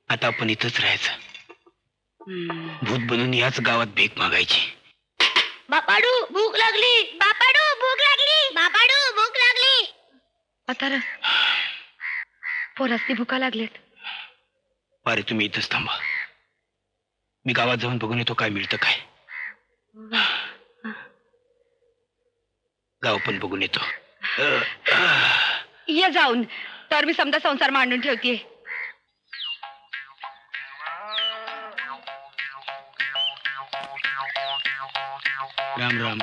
आता आपण इथंच राहायचं. भूत बनून याच गावात भीक मागायची. बापाडू भूक लागली, बापाडू भूक लागली, बापाडू भूक लागली. आता पोरासनी भुका लागलेत. अरे तुम्ही इथंच थांबा, मी गावात जाऊन बघून येतो काय मिळतं काय. गाव पण बघून येतो. ये जाऊन, तर मी समजा संसार मांडून ठेवतीये. राम राम.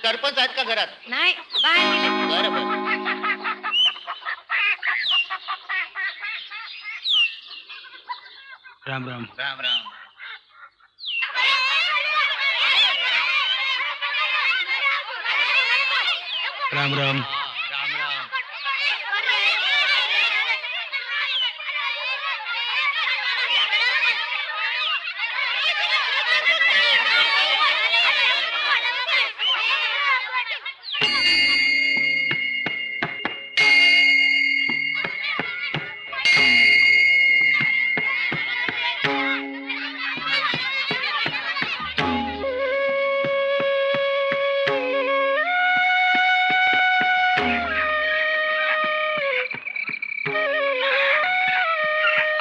सरपंच आहेत का घरात? नाही, बाहेर गेले. बरं बरं. राम राम. राम राम. राम राम. राम राम.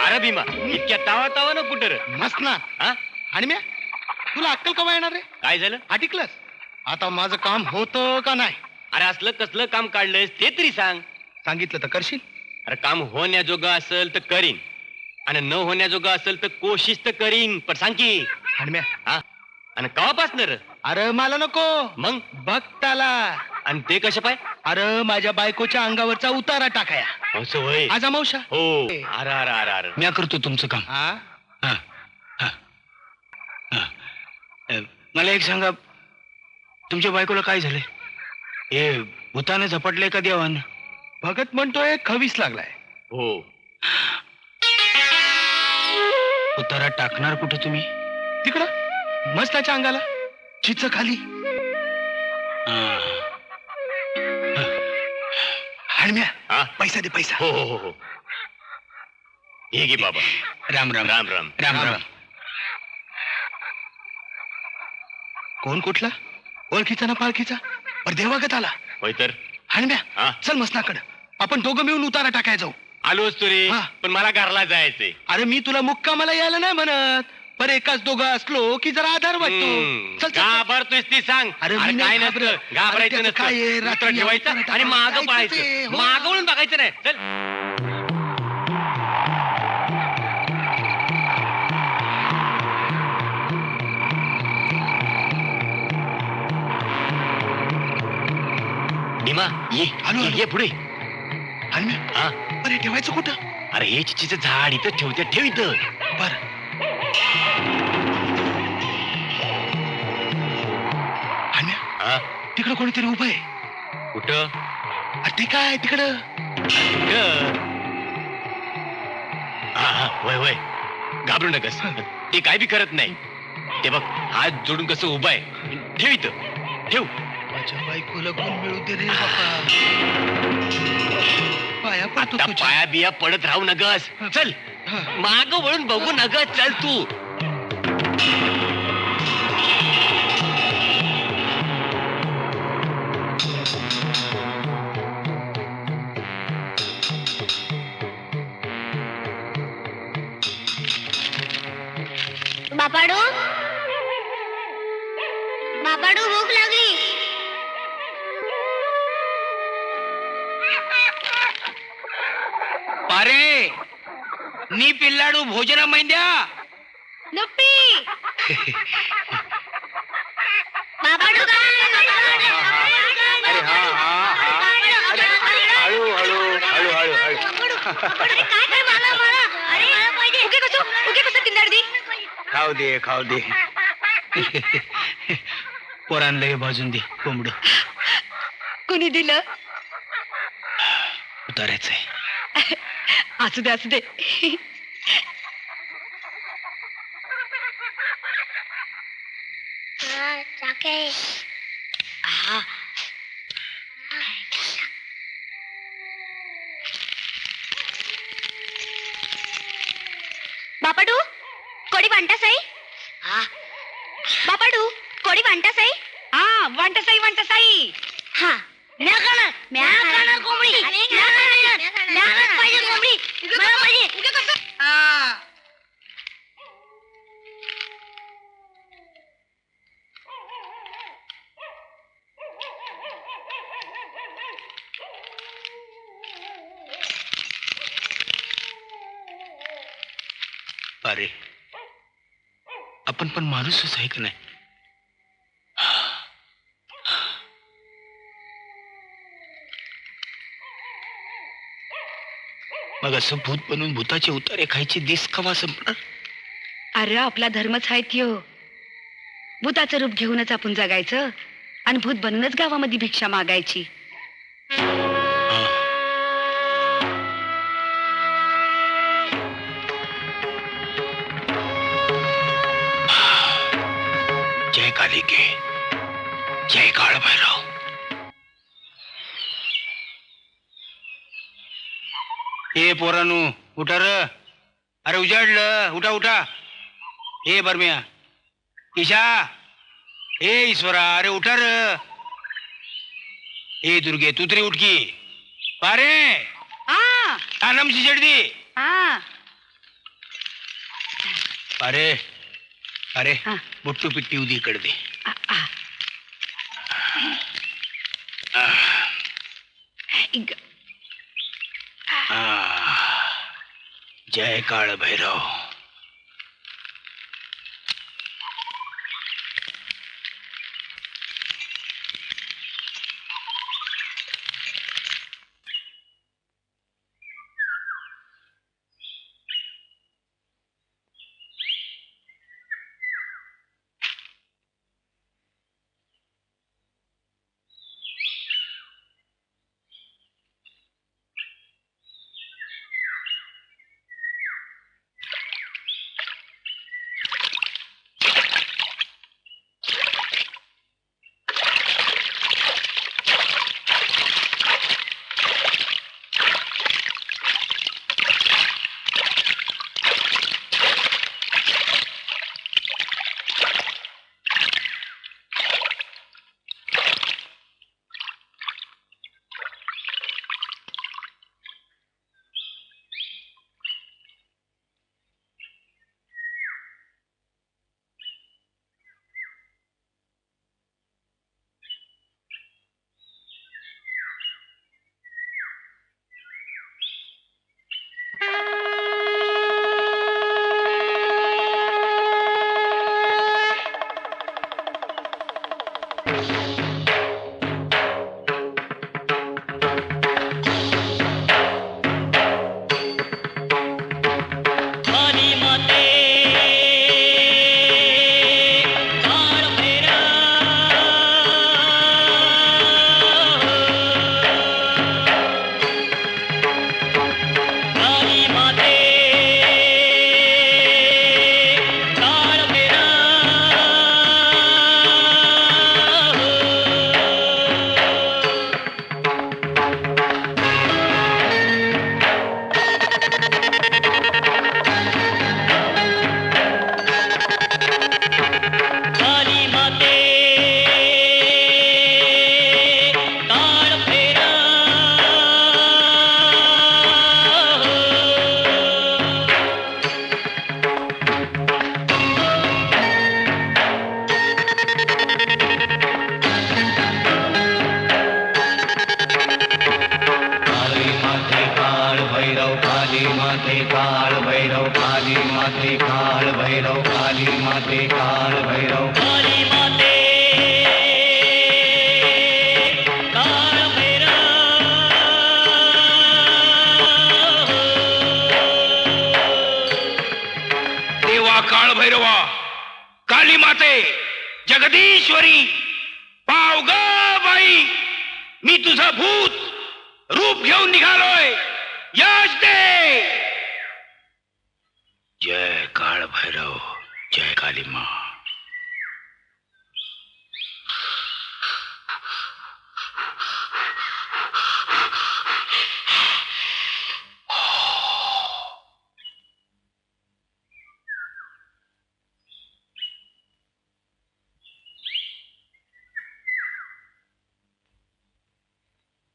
अरे भीमा, इतक्या तावा तावा ना कुठं रे? मस्त ना. हा? आणि म्या तुला अक्कल कवा येणार रे? काय झालं? आटिकलंस आता माझं काम होतं का नाही? अरे असलं कसलं काम काढलंयस ते तरी सांग. सांगितलं तर करशील? अरे काम होण्याजोगं असेल तर करीन, आणि न होण्याजोगं असेल तर कोशिश तर करीन, पण सांग की. आणि म्या हा? आणि कवापासनं रे? अरे मला नको, मग बघताला. आणि ते कशा पाय? अरे माझ्या बायकोच्या अंगावरचा उतारा टाकाया. असं होय? आजा मावशा. हो. अरे अरे अरे अरे. मी करतो तुमचं काम. हा हा, हा, हा. मला एक सांगा, तुमच्या बायकोला काय झालंय? हे भूतानं झपटलंय का देवानं? भगत म्हणतोय खवीस लागलाय. हो. उतारा टाकणार कुठे तुम्ही? तिकडं मस्ताच्या अंगाला, चिच खाली. हळम्या हा? पैसा दे पैसा. हो हो हो हो. हे घे बाबा. राम राम. राम राम. राम राम. कोण कुठला? ओळखीचा ना पाळखीचा? पर देवागत आला. होय तर. हळम्या हा? चल मसनाकडं, आपण दोघं मिळून उतारा टाकाय जाऊ. आलोच तू रे, हा. पण मला घरला जायचंय. अरे मी तुला मुक्कामाला यायला नाही म्हणत, पर एकाच दोघं असलो की जरा आधार वाटतो. चल चल. घाबरतोयस ती सांग. अरे मी अरे नाही काय नसतं, घाबरत. अरे घाबरायचं त्याचं नसतं. काय आहे, उतर रात्री ठेवायचं उतारा आणि मागं टाकायचं पळायचं. ते, हो. मागं वळून बघायचं नाही. चल. भीमा ये. आलो, ये, आलो. ये पुढे. हळम्या हा? अरे ठेवायचं कुठं? अरे हे चिचीचं झाड इथं ठेवते, ठेव इथं. बर. हळम्या हा? तिकडं कोणीतरी उभं आहे. कुठं? अरे ते काय तिकडं? कुठं? हा हा, होय होय. घाबरू नकस, ते काय बी करत नाही. ते बघ, हात जोडून कसं उभं आहे. ठेव इथं, ठेव. माझ्या बायकोला गुण मिळू दे रे बाबा. पाया पडतो आता तुझ्या. पाया बिया पडत राहू नगस. चल हा. माग वळून बघू नगस. चल तू. बापाडू बापाडू भूक लागली. अरे नी पिल्लाडू भोजना मैंद्या. लप्पी बाबाडू अरे हा हा हा अरे हळू हळू हळू हळू हळू काय मला मला अरे मला पाहिजे उगे कसं किंदाडी खाऊ दे खाऊ दे पोरांना हे भाजून दे कोंबड कुणी दिलं उतारायचंय असू दे असू दे चाके बापाडू कोडी वांटासाई बापाडू कोडी वांटासाई हा वांटसाई हा म्या खाणार कोंबडी म्या खाणार पाहिजे कोंबडी मला पाहिजे अरे आपण पण माणूसच आहे की नाही मग असं भूत बनून भूताचे उतारे खायची दिस कवा संपणार अरे आपला धर्मच आहे त्यो भूताचं रूप घेऊनच आपण जगायचं आणि भूत बनूनच गावामध्ये भिक्षा मागायची जय कालिके जय काळ भैरव हे पोरानू उठा र अरे उजाडलं उठा उठा हे बरम्या ईशा हे ईश्वरा अरे उठा र हे दुर्गे तू तरी उठकी पारे आनमची जडदी अरे अरे हा. बुट्टू पिट्टी उदी इकडे दे जय काळ भैरव काली माते काळ भैरव काली माते देवा, काली माते, जगदीश्वरी, पाव ग बाई, मी तुझं भूत रूप घेऊन निघालोय. यश दे. जय काळ भैरव, जय काली मा.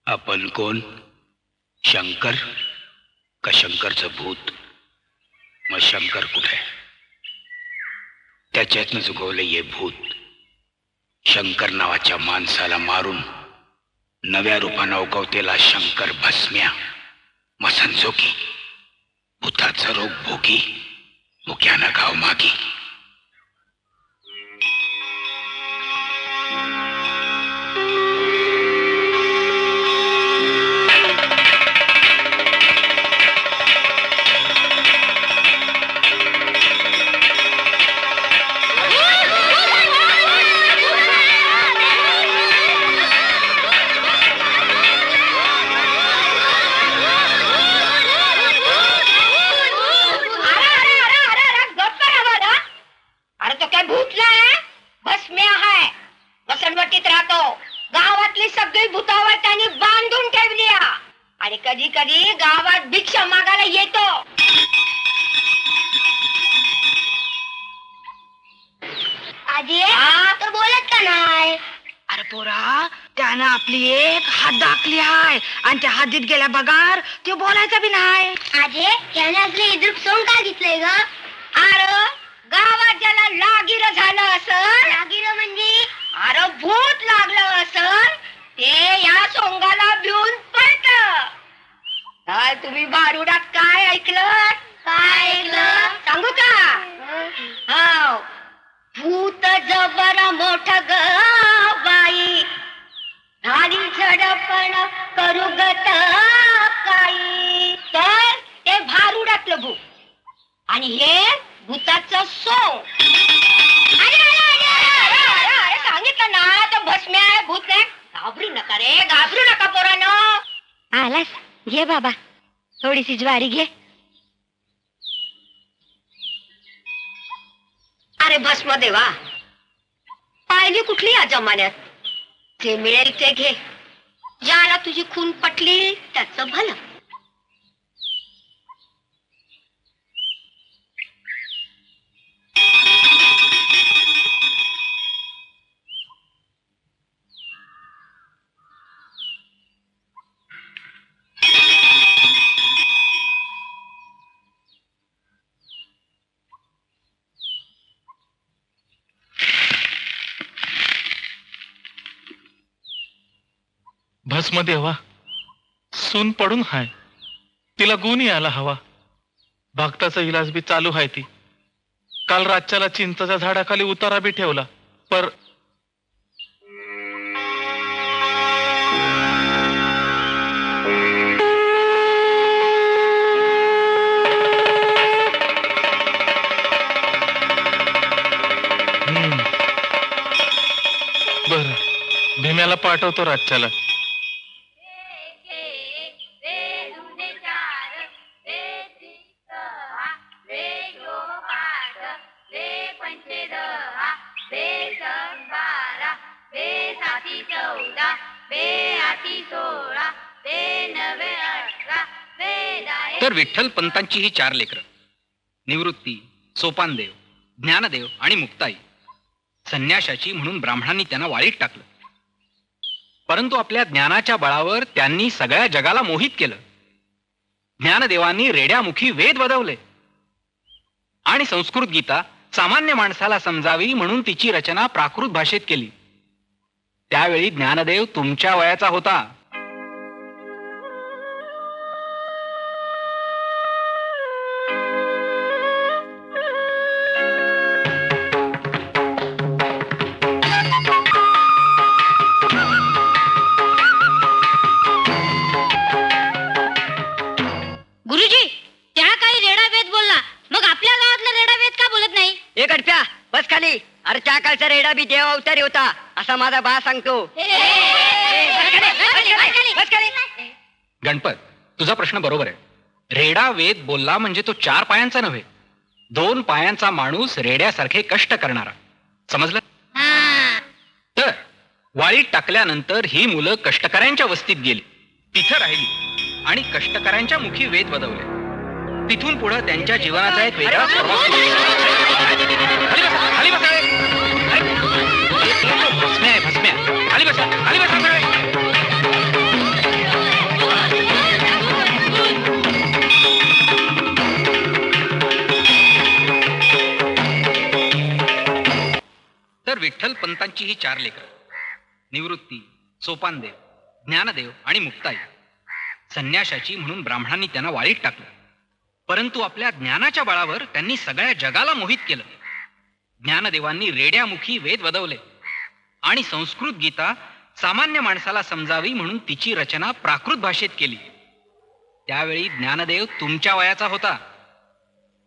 आपण कोण? शंकर का शंकरचं भूत? मग शंकर कुठे? त्याच्यातनं जुगवलं ये भूत. शंकर नावाच्या माणसाला मारून नव्या रूपानं उगवतेला शंकर भस्म्या, मसंजोगी, भूताचं रोग भोगी, मुक्यानं गाव मागी. कधी कधी गावात भिक्षा मागायला येतो. आजी तर बोलत का नाही? अरे पोरा, त्यानं आपली एक हात दाखली आहे आणि त्या हातीत गेल्या बगार ते बोलायचं बी नाही. आजी याने असले इद्रुप सोंग का घेतलंय ग? अरे गावात ज्याला लागिर झालं असं, लागिर म्हणजे अरे भूत लागलं असं, ते या सोंगाला भिवून पडत. काय तुम्ही बारुडात काय ऐकलं? काय ऐकलं सांगू का? हो, भूत जबर मोठ ग बाई, झाली झडपण करू गत काही. तर ते भारुडातलं भूत आणि हे भूताचं सोंग. अरे सांगितलं ना, तर भस्म्या आहे, भूत नाही. घाबरू नका रे, घाबरू नका पोरांनो. आलास, घे बाबा थोडीशी ज्वारी घे. अरे भस्म देवा, पाहिली कुठली या जमान्यात? जे मिळेल ते घे. ज्याला तुझी खून पटली त्याचं भलं. भस्म देवा, सून पडून हाय, तिला गुण यायला हवा. भक्ताचा इलाज बी चालू आहे. ती काल रातच्याला चिंचच्या झाडाखाली उतारा बी ठेवला, पर बर, भीम्याला पाठवतो रातच्याला. तर विठ्ठल पंतांची ही 4 लेकरं, निवृत्ती, सोपानदेव, ज्ञानदेव आणि मुक्ताई, संन्याशाची म्हणून ब्राह्मणांनी त्यांना वाळीत टाकलं. परंतु आपल्या ज्ञानाच्या बळावर त्यांनी सगळ्या जगाला मोहित केलं. ज्ञानदेवांनी रेड्यामुखी वेद वदवले आणि संस्कृत गीता सामान्य माणसाला समजावी म्हणून तिची रचना प्राकृत भाषेत केली. त्यावेळी ज्ञानदेव तुमच्या वयाचा होता. गुरुजी, त्या काही रेडा वेद बोलला, मग आपल्या गावातला रेडा वेद का बोलत नाही? एक अडप्या खाली. अरे त्या काळचा रेडा बी देव अवतारी होता असा माझा बा सांगतो. गणपत, तुझा प्रश्न बरोबर आहे. रेडा वेद बोलला म्हणजे तो 4 पायांचा नव्हे, 2 पायांचा माणूस रेड्यासारखे कष्ट करणारा. समजलं? तर वाळीत टाकल्यानंतर ही मुलं कष्टकऱ्यांच्या वस्तीत गेली, तिथं राहिली आणि कष्टकऱ्यांच्या मुखी वेद वदवले. तिथून पुढे त्यांच्या जीवनाचा एक वेगळा प्रवास सुरू झाला. खाली बसा, खाली बसा. भस्म्या आहे, भस्म्या. खाली बसा, खाली बसा सगळे. तर विठ्ठल पंतांची ही 4 लेकरं, निवृत्ती, सोपानदेव, ज्ञानदेव आणि मुक्ताई, संन्याशाची म्हणून ब्राह्मणांनी त्यांना वाळीत टाकलं. परंतु आपल्या ज्ञानाच्या बळावर त्यांनी सगळ्या जगाला मोहित केलं. ज्ञानदेवांनी रेड्यामुखी वेद वदवले आणि संस्कृत गीता सामान्य माणसाला समजावी म्हणून तिची रचना प्राकृत भाषेत केली. त्यावेळी ज्ञानदेव तुमच्या वयाचा होता.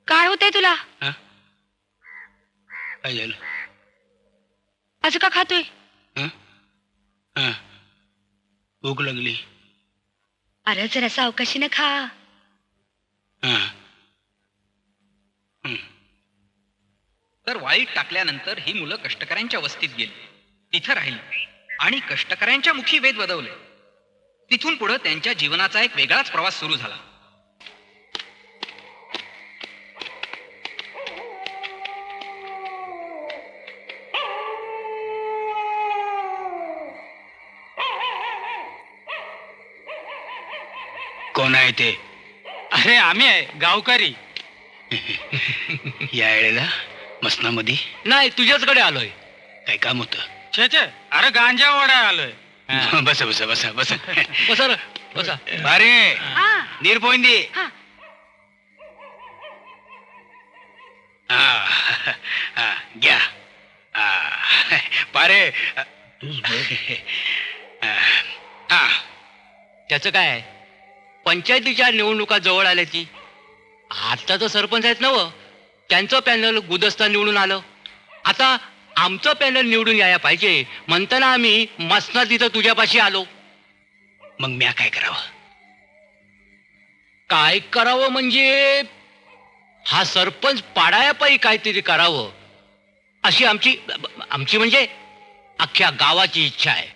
काय होतंय तुला? हा? काय झालं? असं का खातोय? हा? हा. भूक लागली. अरे जरासा अवकाशीने खा. हा. तर वाळीत टाकल्यानंतर ही मुलं कष्टकऱ्यांच्या वस्तीत गेली, तिथं राहिली आणि कष्टकऱ्यांच्या मुखी वेद वदवले. तिथून पुढे त्यांच्या जीवनाचा एक वेगळाच प्रवास सुरू झाला. कोण आहे ते? अरे आम्ही आहे, गावकरी. या वेळेला मसनामध्ये नाही, तुझ्याचकडे आलोय. काय काम होतं? छे छे, अरे गांजा वडा आलोय. बसा बसा बसा बसा. बसा रे, बसा. अरे हा नीर पोइंदी. हा. हा घ्या. पारे. हा. त्याचं काय आहे? पंचायतीच्या निवडणुका जवळ आल्याची. आता तर सरपंच आहेत नव, त्यांचं पॅनल गुदस्ता निवडून आलं. आता आमचं पॅनल निवडून यायला पाहिजे म्हणताना आम्ही मसनात तिथं तुझ्यापाशी आलो. मग म्या काय करावं? काय करावं म्हणजे हा सरपंच पाडायापायी काहीतरी करावं अशी आमची आमची म्हणजे अख्ख्या गावाची इच्छा आहे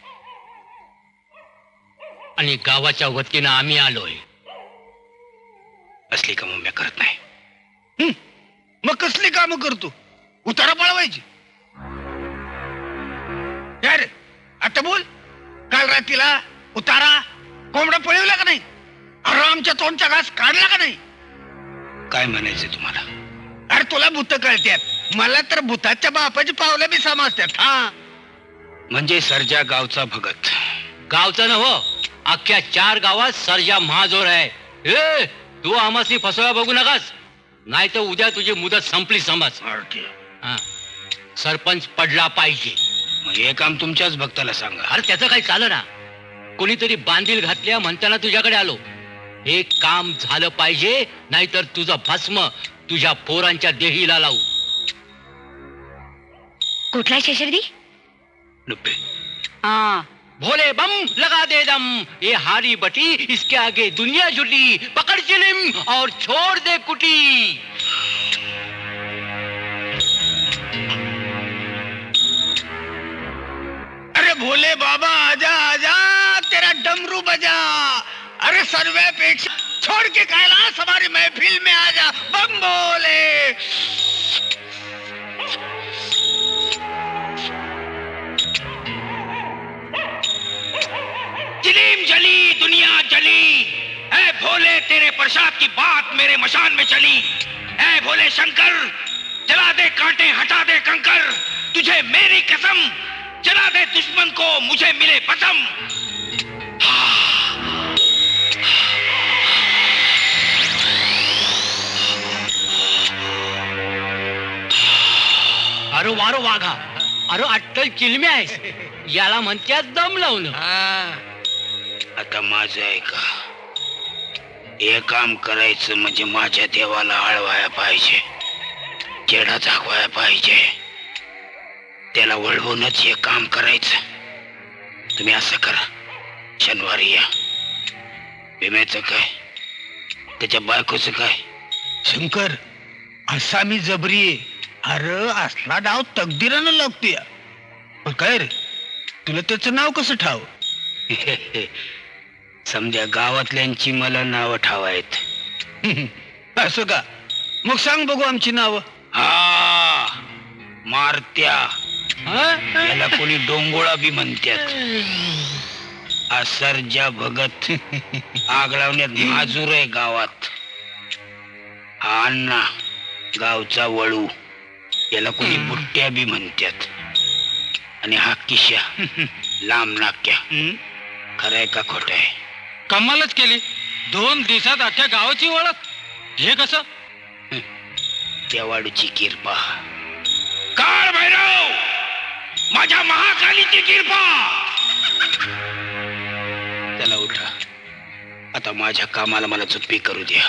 आणि गावाच्या वतीनं आम्ही आलोय. असली कामं म्या करत नाही. मग कसली कामं करतो? उतारा पळवायची. यार आता बोल. काल रात्रीला उतारा कोंबडा पळवला का नाही? अरे आमच्या तोंडचा घास काढला का नाही? काय म्हणायचं तुम्हाला? अरे तुला भूत कळतात, मला तर भूताच्या बापाची पावलं बी समजतात. हा म्हणजे सर्जा गावचा भगत. गावचं न हो, अख्ख्या 4 गावात सर्जा महाजोर आहे. ए तू आम्हासी फसवा बघू नकास, नाही तर उद्या तुझी मुदत संपली समज. हा. सरपंच पडला पाहिजे. मग हे काम तुमच्याच भक्ताला सांगा. अरे त्याचं काही चालं ना, कोणीतरी बांधील घातल्या म्हणताना तुझ्याकडे आलो. हे काम झालं पाहिजे, नाहीतर तुझं भस्म तुझ्या पोरांच्या देहीला लावू. कुठला शेषर्दी? नुप्पे. हा भोले बम लगा दे दम, ये हारी बटी इसके आगे दुनिया जुटी, पकड़ चिलिम और छोड़ दे कुटी. अरे भोले बाबा आजा आजा, तेरा डमरू बजा. अरे सर्वे पेक्षा छोड़ के कैलाश हमारी महफिल में आजा. बम बोले. चिलीम जली दुनिया जली, ऐ भोले तेरे प्रसाद की बात मेरे मशान में चली. ऐ भोले शंकर, जला दे कांटे हटा दे कंकर, तुझे मेरी कसम, जला दे दुश्मन को मुझे मिले पसम. अरे वारो वाघा, अरे अट्टल चिलम्या आहेस, याला म्हणत्यात दम लावणं. आता माझं आहे का? हे काम करायचं म्हणजे माझ्या देवाला आळवाया पाहिजे, चेडा दाखवाया पाहिजे. त्याला वळवूनच हे काम करायचं. तुम्ही असं करा, शनिवारी या. भीम्याचं काय, त्याच्या बायकोचं काय? शंकर, असा मी जबरी आहे. अरे असला डाव तकदीरानं लागतोय. पण काय रे, तुला त्याचं नाव कसं ठाव? समजा गावातल्यांची मला नावं ठावायत. असं का? मग सांग बघू आमची नावं. हा, मारत्या. याला कोणी डोंगोळा बी म्हणतात. असरजा भगत. आग लावण्यात माजूर आहे गावात. हा अण्णा, गावचा वळू. याला कोणी बुट्ट्या बी म्हणतात. आणि हा किशा, लांब नाक्या. खरंय का खोट आहे? कमालच केली. 2 दिवसात अख्ख्या गावाची ओळख. हे कसं? त्या वाडूची किरपा. काळ भैरव, माझ्या महाकालीची किरपा. चला उठा, आता माझ्या कामाला मला चुप्पी करू द्या.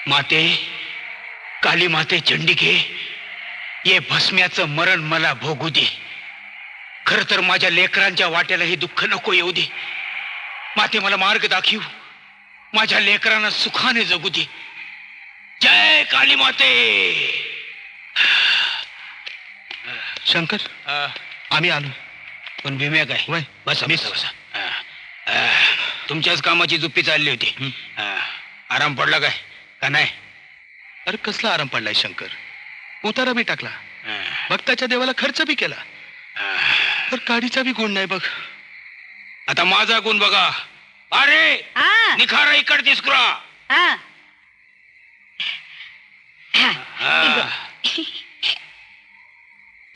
माते, काली माते चंडिके, ये भस्म्याचं मरण मला भोगू दे. खर तर माझ्या लेकरांच्या वाट्याला हे दुःख नको येऊ दे. माते, मला मार्ग दाखव. माझ्या लेकरांना सुखाने जगू दे. जय काली माते. शंकर, आम्ही आलो. पण भीम्या काय? वय, बसा बसा बसा. तुमच्याच कामाची जुप्पी चालली होती. आराम पडला काय का नाही? अरे कसला आराम पडलाय शंकर. उतारा बी टाकला, भक्ताच्या देवाला खर्च बी केला, तर काडीचा बी गुण नाही बघ. आता माझा गुण बघा. अरे हा निखारा इकड तिसकुरा. हा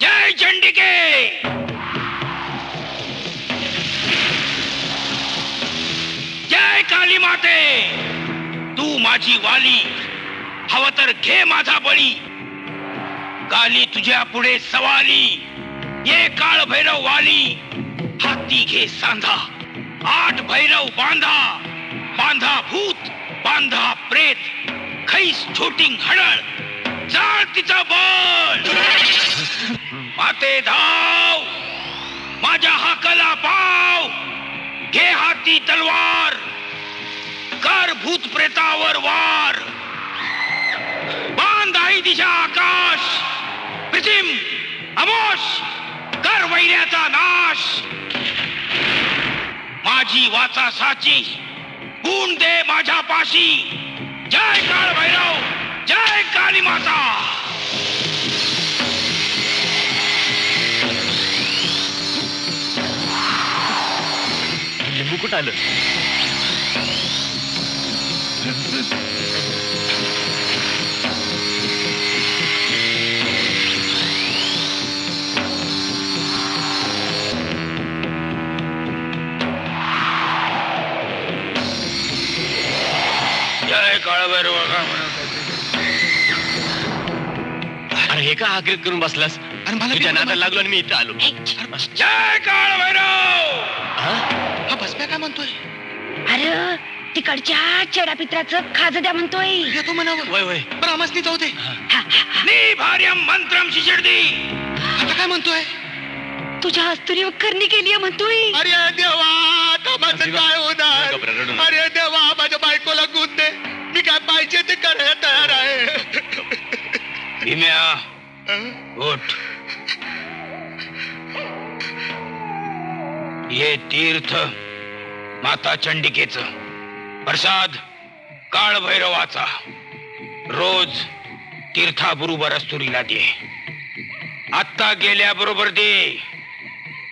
जय चंडिके. जय काली माते. तू माझी वाली, हवं तर घे माझा बळी. काली तुझ्या पुढे सवाली. ये काळ भैरव वाली, हाती घे सांधा. 8 भैरव बांधा. बांधा भूत, बांधा प्रेत. खैस छोटिंग हडळ, जाळ तिचा बळ. माते धाव, माझ्या हाकाला पाव. घे हाती तलवार, कर भूत प्रेतावर वार. बांध आई दिशा आकाश. पृथिम अमोश, कर वैऱ्याचा नाश. माझी वाचा साची, गुण दे माझ्या पाशी. जय काळ भैरव, जय काली माता. लिंबू कुठं आलं? जय काळ भैरव. अरे हे का आग्रह करून बसलास? अरे मला तुझ्या नादाला लागलो आणि मी इथं आलो. जय काळ भैरव. हा भस्म्या काय म्हणतोय? अरे तिकडच्या चेडापित्राचं खाज द्या म्हणतोय. येतो म्हणावं. वय वय. पण आम्हाच जाऊ दे. नी भार्यम मंत्रम शिशिरदी. आता काय म्हणतोय? तुझ्या हस्तुरीवर करणी केली म्हणतोय. अरे देवा, आता माझं काय होणार? घबरा, रडू नका. अरे देवा, माझ्या बायकोला गुण दे. मी काय पाहिजे ते करायला तयार आहे. भीम्या, उठ. ये तीर्थ माता चंडिकेचं प्रसाद काळ भैरवाचा. रोज तीर्थाबरोबर अस्तुरीला दे. आत्ता गेल्याबरोबर दे.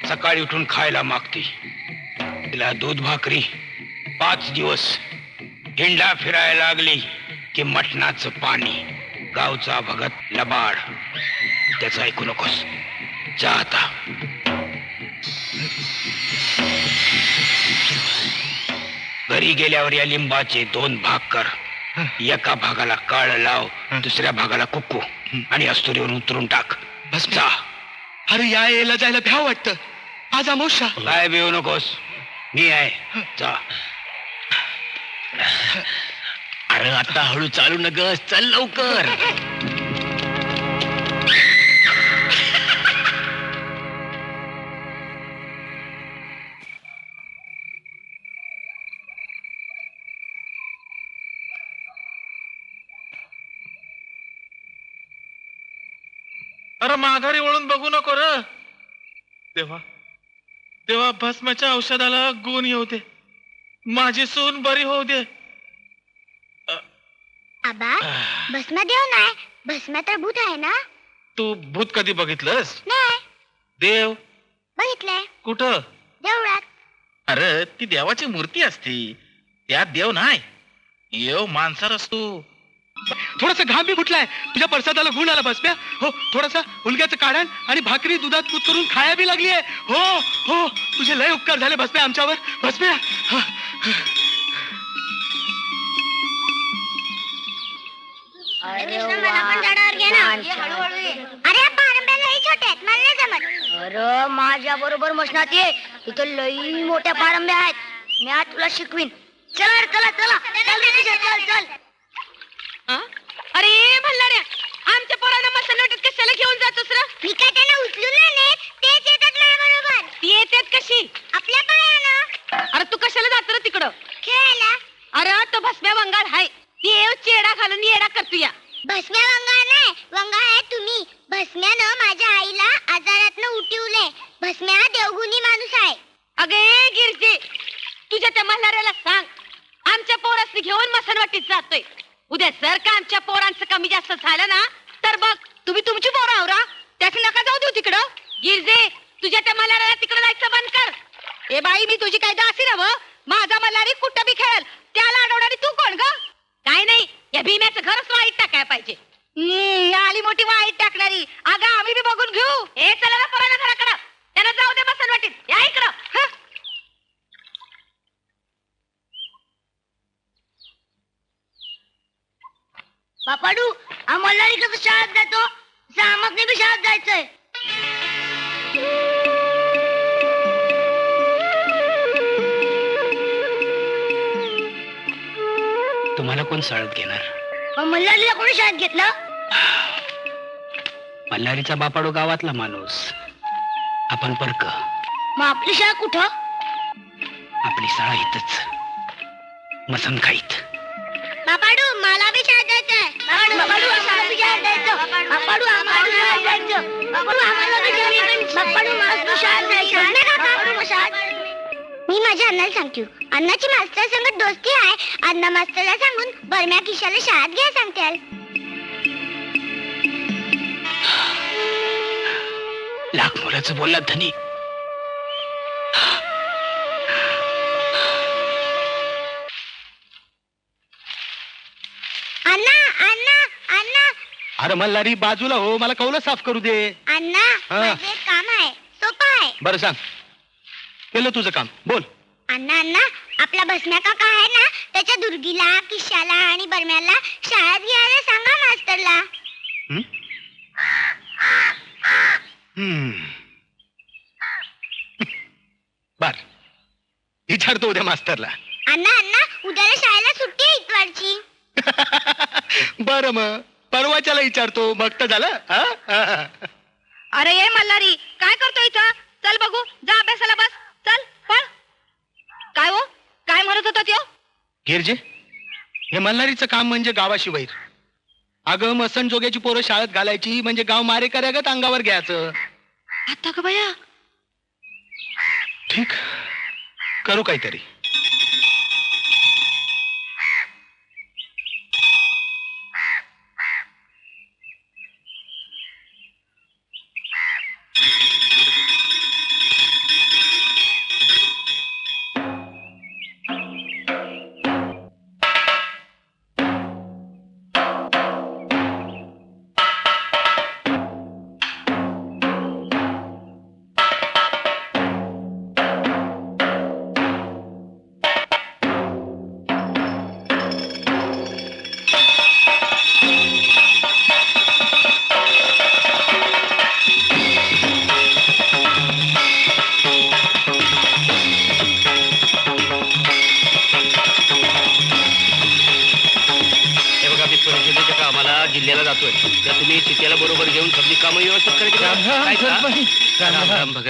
सकाळी उठून खायला मागते. तिला दूध भाकरी. 5 दिवस हिंडा फिरायला लागली की मटणाचं पाणी. गावचा भगत लबाड. त्याचं ऐकू नकोस. जा आता. घरी गेल्यावर या लिंबाचे 2 भाग कर. एका भागाला काळ लाव, दुसऱ्या भागाला कुक्कू आणि अस्तुरीवर उतरून टाक. बस जा. अरे या यायला जायला भ्याव वाटतं. आज अमोशा. काय भिवू नकोस, मी आहे, जा. अरे आता हळू चालू नगस, चल लवकर. अरे माघारी वळून बघू नको र. देवा देवा, भस्माच्या औषधाला गुण येऊ दे, माझी सून बरी होऊ दे. आबा भस्मदेव नाही, भस्म तर भूत आहे ना. तू भूत कधी बघितलंस? नाही देव बघितलंय कुठं? देवळात. अरे ती देवाची मूर्ती असती, त्यात देव नाही. येव माणसार असतो. थोडासा घाम बी फुटलाय, तुझ्या परसादाला गुण आला बसम्या. हो, थोडासा हुलग्याचं काढण आणि भाकरी दुधात कूट करून खाया बी लागली आहे. हो हो, तुझे लय उपकार झाले बसम्या आमच्यावर. बसम्या अरे पारंब्या लई छोटे आहेत, मला नाही जमत. अरे माझ्या बरोबर मशनात ये, इथं लई मोठ्या पारंब्या आहेत. मी आज तुला शिकवीन. चल चला चला चल चल. अरे भल्लाऱ्या, आमच्या पोरांना मसाला वाटत कशाला घेऊन जातोस र? मी काय त्यांना उचलून नाही, तेच येतात माझ्याबरोबर. ती येतात कशी? आपल्या पायानं. अरे तू कशाला जात र तिकडं? खेळायला. अरे तो भस्म्या वंगार हाय, ती येव चेडा घालून येडा करतो या. भस्म्या वंगाळ नाही, वंगाळ आहे तुम्ही. भस्म्यानं माझ्या आईला आजारातनं उठवलंय. भस्म्या देवगुणी माणूस आहे. अगे गिरजे, तुझ्या त्या मल्हाऱ्याला सांग, आमच्या पोरासनी घेऊन मसनवाटीत जातोय. उद्या जर का आमच्या पोरांचं कमी जास्त झालं ना, तर बघ तुम्ही तुमची पोरं आवरा, त्याचं नका जाऊ देऊ तिकडं. गिरजे, तुझ्या त्या मल्हाऱ्याला तिकडं जायचं बंद कर. ए बाई, मी तुझी काय दासी नव? माझा मल्हारी कुठं बी खेळल, त्याला अडवणारी तू कोण ग? काय नाही, या भीम्याचं घरच वाईट टाकाय पाहिजे. आली मोठी वाईट टाकणारी. अगं आम्ही बी बघून घेऊ. ए चला ना पोराला घराकडं, त्यांना जाऊ दे मसनवाटीत. या इकडं. बापाडू, आम्हाला कसं शाळेत जातो, आम्हाला बी शाळेत जायचंय. तुम्हाला कोण शाळेत घेणार? मल्हारीला कोणी शाळेत घेतलं? मल्हारीचा बापाडो गावातला माणूस, आपण परक. मग आपली शाळा कुठं? आपली शाळा इथच, मसनखाईत. बापाडू, मला बी शाळेत जायचंय. बापाडू, आम्हाला बी शाळेत जायचं. बापाडू, आम्हाला शाळेत जायचं. बापाडू, आम्हाला बी शाळेत. बापाडू, मला बी शाळेत जायचं. बापाडू, मला शाळेत. मी माझ्या अण्णाला सांगते, अण्णाची मास्तर संगत दोस्ती आहे. अण्णा मास्तरला सांगून बरम्या किशाला शाळेत घ्या सांगते. लाख मुलाचं बोलला धनी. अण्णा अण्णा अण्णा अरे मल्हारी बाजूला हो, मला कौलं साफ करू दे. अण्णा, माझं एक काम आहे, सोपं आहे. बरं सांग, केलं तुझं काम, बोल. अण्णा अण्णा, आपला भस्म्या काका आहे ना, त्याच्या दुर्गीला, किशाला आणि बरम्याला शाळेत घ्यायला सांगा मास्तरला. बर, विचारतो उद्या मास्तरला. अण्णा अण्णा, उद्याला शाळेला सुट्टी आहे इतवारची. बरं मग परवाच्याला विचारतो, मग तर झालं. अरे ये मल्हारी, काय करतो इथं? चल बघू, जा अभ्यासाला बस. चल पळ. काय हो, काय म्हणत होता त्यो? गिरजे, हे मल्हारीचं काम म्हणजे गावाशी वैर. अगं मसन जोग्याची पोरं शाळेत घालायची म्हणजे गाव मारे करागत अंगावर घ्यायचं. आता का बया? ठीक, करू काहीतरी.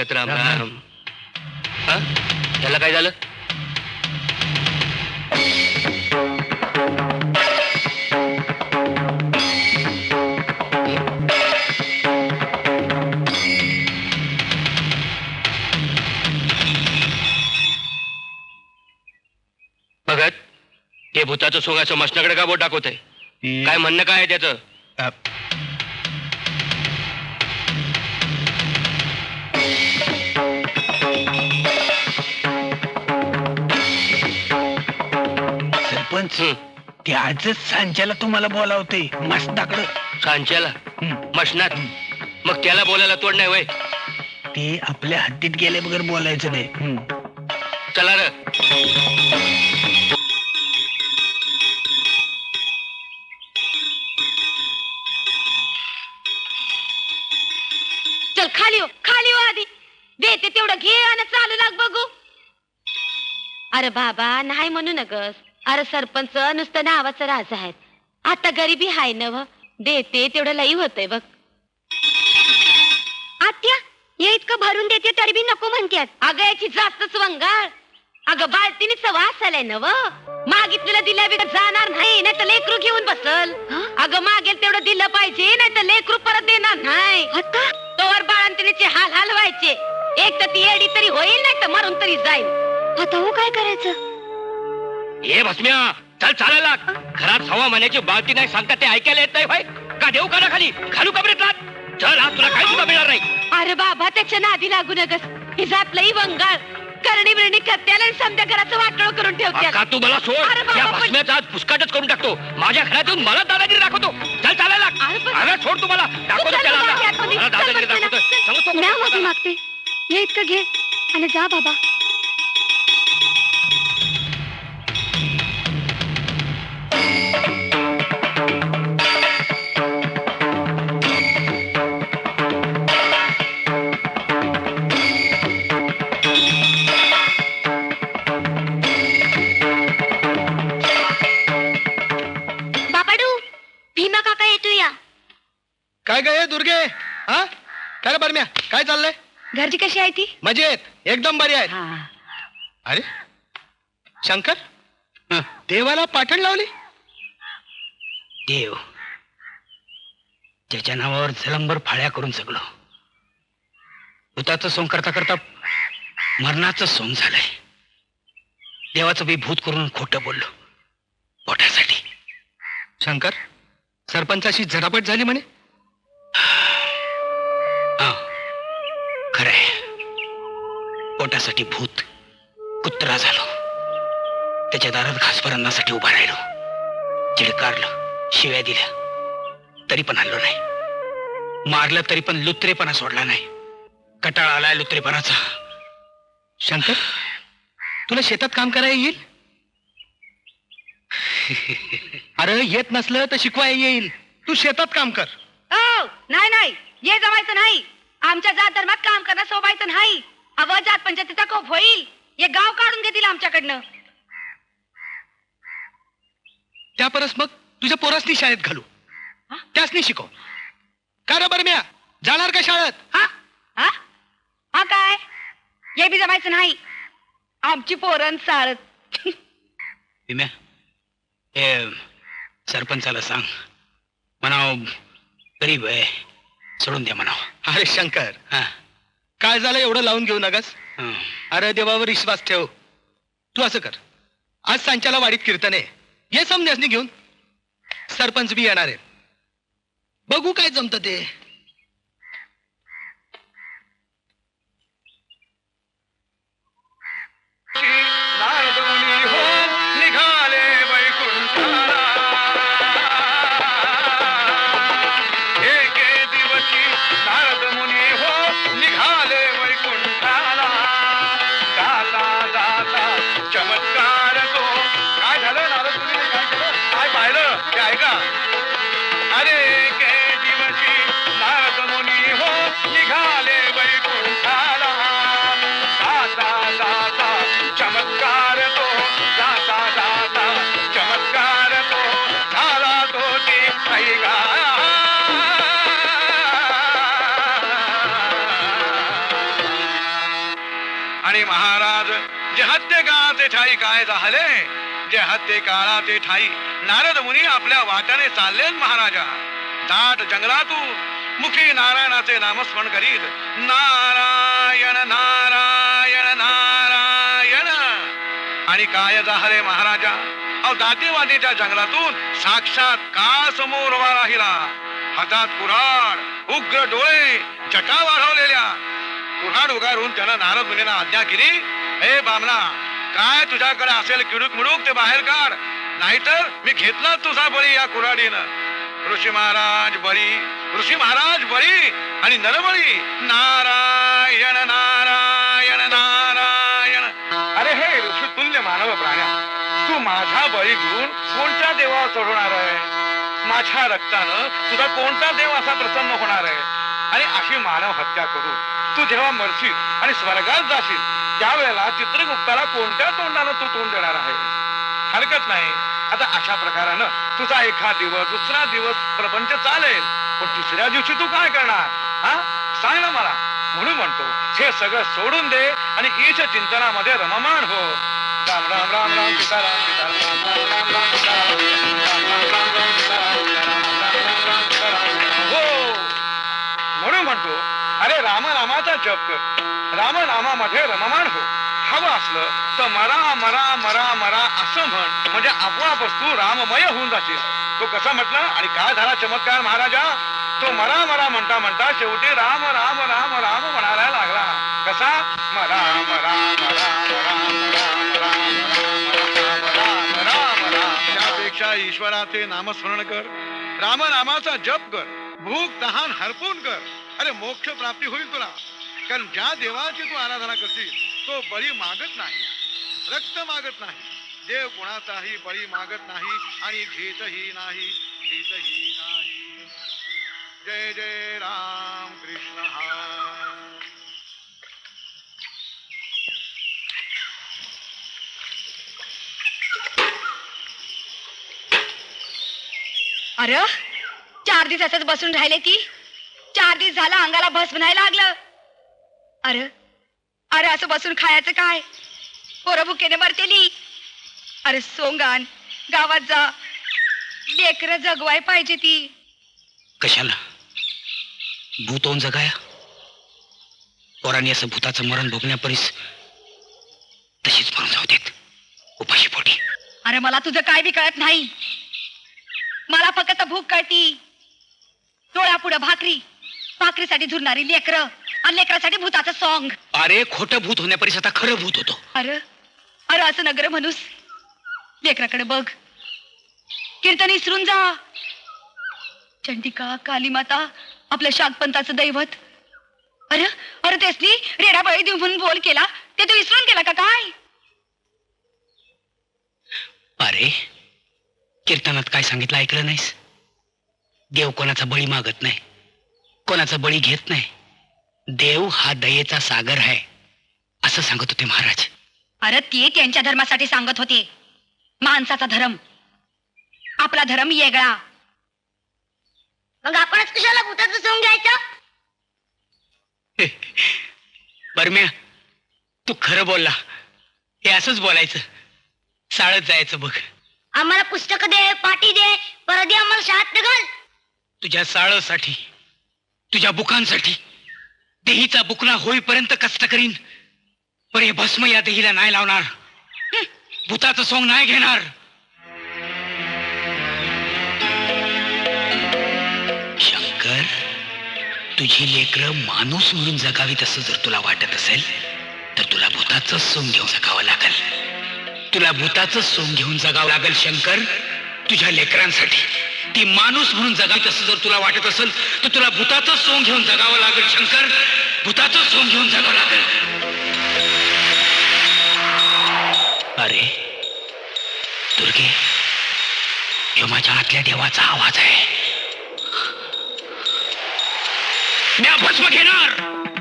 भगत राम राम. हा? त्याला काय झालं? भगत, ते भूताचं सोंगाचं मशनाकडे का बोट दाखवत आहे? काय म्हणणं काय आहे त्याचं? सरपंच ते आजच सांच्याला तुम्हाला बोलावते मस्ताकडं. सांच्याला मशनात? मग त्याला बोलायला तोड नाही वय? ते आपल्या हद्दीत गेल्या बगर बोलायचं नाही. चला र. चल खाली हो आधी. देते तेवढं घे आणि चालू लाग बघू. अरे बाबा नाही म्हणू नगस. अरे सरपंच नुसतं नावाचं राज आहेत. आता गरिबी हाय नव. देते तेवढं लई होतंय बघ. आत्या हे इतकं भरून देते तरी बी नको म्हणतात. अगं याची जास्तच वंगाळ. अगं बालतीनीच वास आलाय नव. मागितलेलं दिल्या बिगर जाणार नाही, नाही तर लेकरू घेऊन बसल. अगं मागेल तेवढं दिलं पाहिजे, नाही तर लेकरू परत देणार नाही. तोवर बाळंतिनीचे हाल हाल व्हायचे. एक तर ती एडी तरी होईल, नाही तर मरून तरी जाईल. आता हो काय करायचं? हे भस्म्या चल चालायला. घरात सव्वा महिन्याची बालती नाही सांगता ते ऐकायला येत नाही भाई. का देऊ का ना खाली? घालू कबरीत लात. चल आज तुला काही सुद्धा मिळणार नाही. अरे बाबा त्याच्या नादी लागू नगस. हे जातलंही वंगाळ. करणी बिरणी करत्याला आणि समध्या घराचं वाटोळ करून ठेवत्या. का तू मला सोड. अरे बाबा, या पण- भस्म्याचा आज पुस्काटच करून टाकतो. माझ्या घरात येऊन मला दादागिरी दाखवतो. चल चालायला. अरे पण- अरे सोड तुम्हाला दाखवतो चल त्याला बाबा, आता. यात मध्ये. मला दादागिरी चल बस दाखवतो. ना. सांगतो म्या कोणाला. माफी मागते. हे इतकं घे आणि जा बाबा. बाबाडू भीमा काका येतो या. काय काय दुर्गे? हा काय रे बरम्या, काय चाललंय? घरची कशी आहे ती? मजेत, एकदम बरी आहे. अरे शंकर, देवाला पाठण लावली? देव त्याच्या नावावर जलंबर फाळ्या करून जगलो. भूताचं सोंग करता करता मरणाचं सोंग झालंय. देवाचं बी भूत करून खोटं बोललो पोटासाठी. शंकर, सरपंचाशी झटापट झाली म्हणे? हा खरंय. पोटासाठी भूत कुत्रा झालो. त्याच्या दारात घासभरांनासाठी उभा राहिलो. चिडकारलं, शिव्या दिल्या तरी पण हल्लो नाही. मारलं तरी पण लुत्रेपणा सोडला नाही. कटाळा आलाय लुत्रेपणाचा. शंकर, तुला शेतात काम करायला येईल? अरे येत नसलं तर शिकवाय येईल. तू शेतात काम कर. नाही नाही ये जमायचं नाही. आमच्या जात धर्मात काम करणं सोबायचं नाही. अव जात पंचायतीचा कोप होईल. हे गाव काढून देतील आमच्याकडनं. त्या परस मग तुझ्या पोरासनी शाळेत घालू. त्यासनी शिकव. का रे बरम्या, जाणार का शाळेत? हा हा हा काय हे बी जमायचं नाही. आमची पोरण चालत. भीम्या, हे सरपंचाला सांग म्हणाव गरीब आहे, सोडून द्या म्हणाव. अरे शंकर, हा काय झालं एवढं लावून घेऊ नगस. हा. अरे देवावर विश्वास ठेव. तू असं कर, आज सांच्याला वाडीत कीर्तन आहे, ये समन्यासनी घेऊन. सरपंच बी येणार आहे. बघू काय जमत ते. निघाले वैकुंठाला एके दिवशी नारद मुनी हो निघाले वैकुंठाला. जाता जाता चमत्कार तो. काय झालं नारद मुनीने? काय केलं? काय पाहिलं ते ऐका. अरे एके दिवशी आणि महाराज जे हत्ते काळाचे ठाई काय झाले, जे हत्ते काळाचे ठाई नारद मुनी आपल्या वाट्याने चालले महाराजा. दाट जंगलातून मुखी नारायणाचे नामस्मरण करीत नारायण नारायण नारायण. आणि काय झाले महाराजा, अहो दातेवादीच्या जंगलातून साक्षात काळ समोर उभा राहिला. हातात कुऱ्हाड, उग्र डोळे, जटा वाढवलेल्या. कुऱ्हाड उगारून त्यानं नारद मुनींना आज्ञा केली, हे बामना, काय तुझ्याकडे असेल किडूक मुडूक ते बाहेर काढ, नाहीतर मी घेतला तुझा बळी या कुऱ्हाडीनं. ऋषी महाराज बळी, ऋषी महाराज बळी आणि नरबळी. नारायण नारायण नारायण. अरे हे ऋषितुल्य मानव प्राण्या, तू माझा बळी घेऊन कोणत्या देवावर चढवणार आहे? माझ्या रक्तानं तुझा कोणता देव असा प्रसन्न होणार आहे? आणि अशी मानव हत्या करून तू जेव्हा मरशील आणि स्वर्गात जाशील, त्यावेळेला चित्रगुप्ताला कोणत्या तोंडानं तू तोंड देणार आहे? हरकत नाही, आता अशा प्रकारानं तुझा एखाद दिवस, दुसरा दिवस प्रपंच चालेल, पण तिसऱ्या दिवशी तू काय करणार? हा, सांग ना मला. म्हणून म्हणतो, हे सगळं सोडून दे आणि ईश चिंतनामध्ये रममाण हो. राम राम राम राम सीताराम सीताराम राम राम राम राम सीताराम राम राम राम राम सीताराम सीताराम राम राम राम सीताराम. हो, म्हणून म्हणतो, अरे रामनामाचा जप कर, रामनामामध्ये रममाण हो. हवं असलं तर मरा मरा मरा मरा असं म्हण, म्हणजे आपोआपच तू राममय होऊन जाशील. तो कसा म्हटला आणि काय झाला चमत्कार महाराजा? तो मरा मरा म्हणता म्हणता शेवटी राम राम राम राम म्हणायला लागला. कसा? मरा मरा मरा मरा मरा राम राम राम राम. त्यापेक्षा ईश्वराचे नामस्मरण कर, रामनामाचा जप कर, भूक तहान हरपून कर. अरे मोक्ष प्राप्ती होईल तुला. कारण ज्या देवाची तू आराधना करशील तो बळी मागत नाही, रक्त मागत नाही, देव कोणाचाही बळी मागत नाही आणि घेतही नाही, घेतही नाही. जय जय राम कृष्ण हरी. अरे 4 दिवस असंच बसून राहिले ती. 4 दिवस झाला अंगाला भस्म नाही लागलं. अरे अरे असं बसून खायचं काय? पोरं भुकेने मरतेली. अरे सोंगान, गावात जा, लेकरं जगवाय पाहिजे ती. कशाला भूत होऊन जगाया? पोरांनी असं भूताचं मरण भोगण्यापरीस तशीच मरून जाऊ देत उपाशी पोटी. अरे मला तुझं काय बी कळत नाही. मला फक्त भूक कळती. डोळ्यापुढं भाकरी, भाकरीसाठी झुरणारी लेकरं आणि लेकरासाठी भूताचं सॉंग. अरे खोटं भूत होण्यापरीस आता खरं भूत होतो. अरे अरे असं नगर म्हणूस. लेकराकडे बघ, कीर्तन विसरून जा. चंडिका, कालीमाता, आपल्या शाकपंथाचं दैवत. अरे अरे तेसनी रेडा बळी देऊ म्हणून बोल केला, ते तू विसरून केला का काय? अरे कीर्तनात काय सांगितलं ऐकलं नाहीस? देव कोणाचा बळी मागत नाही, कोणाचा बळी घेत नाही. देव हा दयेचा सागर आहे असं सांगत होते महाराज. अरे ते त्यांच्या धर्मासाठी सांगत होते. माणसाचा धर्म, आपला धर्म वेगळा. मग आपणच कशाला भूताचं सोंग घ्यायचं? बरम्या, तू खरं बोलला. हे असंच बोलायचं, शाळेत जायचं बघ. आम्हाला पुस्तक दे, पाटी दे, परत दे आम्हाला शाळेत घाल. तुझ्या साळसाठी, तुझ्या बुकांसाठी देहीचा बुकना होईपर्यंत कष्ट करीन, पण हे भस्म या देहीला नाही लावणार. भूताचं सोंग नाही घेणार. शंकर, तुझी लेकरं माणूस म्हणून जगावीत असं जर तुला वाटत असेल तर तुला भूताचं सोंग घेऊन जगावं लागेल. तुला भूताचं सोंग घेऊन जगावं लागेल शंकर, तुझ्या लेकरांसाठी. ती माणूस म्हणून जगावीत असं जर तुला वाटत असेल तर तुला भूताचं सोंग घेऊन जगावं लागेल शंकर, भूताचं सोंग घेऊन जगावं लागेल. अरे दुर्गे, ह्यो माझ्या आतल्या देवाचा आवाज आहे. मी भस्म घेणार,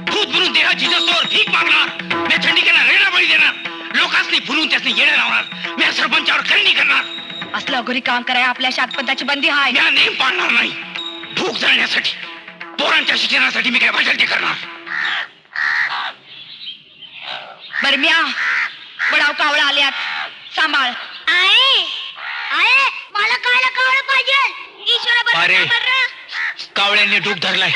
भूत म्हणून देहाची जसोर भीक मागणार. मी चंडिकेला रेडा बळी देणार, लोकांनी भुलून त्यासनी येणं लावणार. मी सरपंचावर खरेदी करणार. असलं अघोरी काम कराय आपल्या शाकपंथाची बंदी हाय. मी नेम पाळणार नाही. भूक जळण्यासाठी, पोरांच्या शिक्षणासाठी मी काय भाषण ते करणार. बरम्या बडाव कावळा आल्यात, सांभाळ. आहे आहे मला कायला कावळं पाहिजे ईश्वरा अरे. बरं कावळ्याने डूब धरलाय.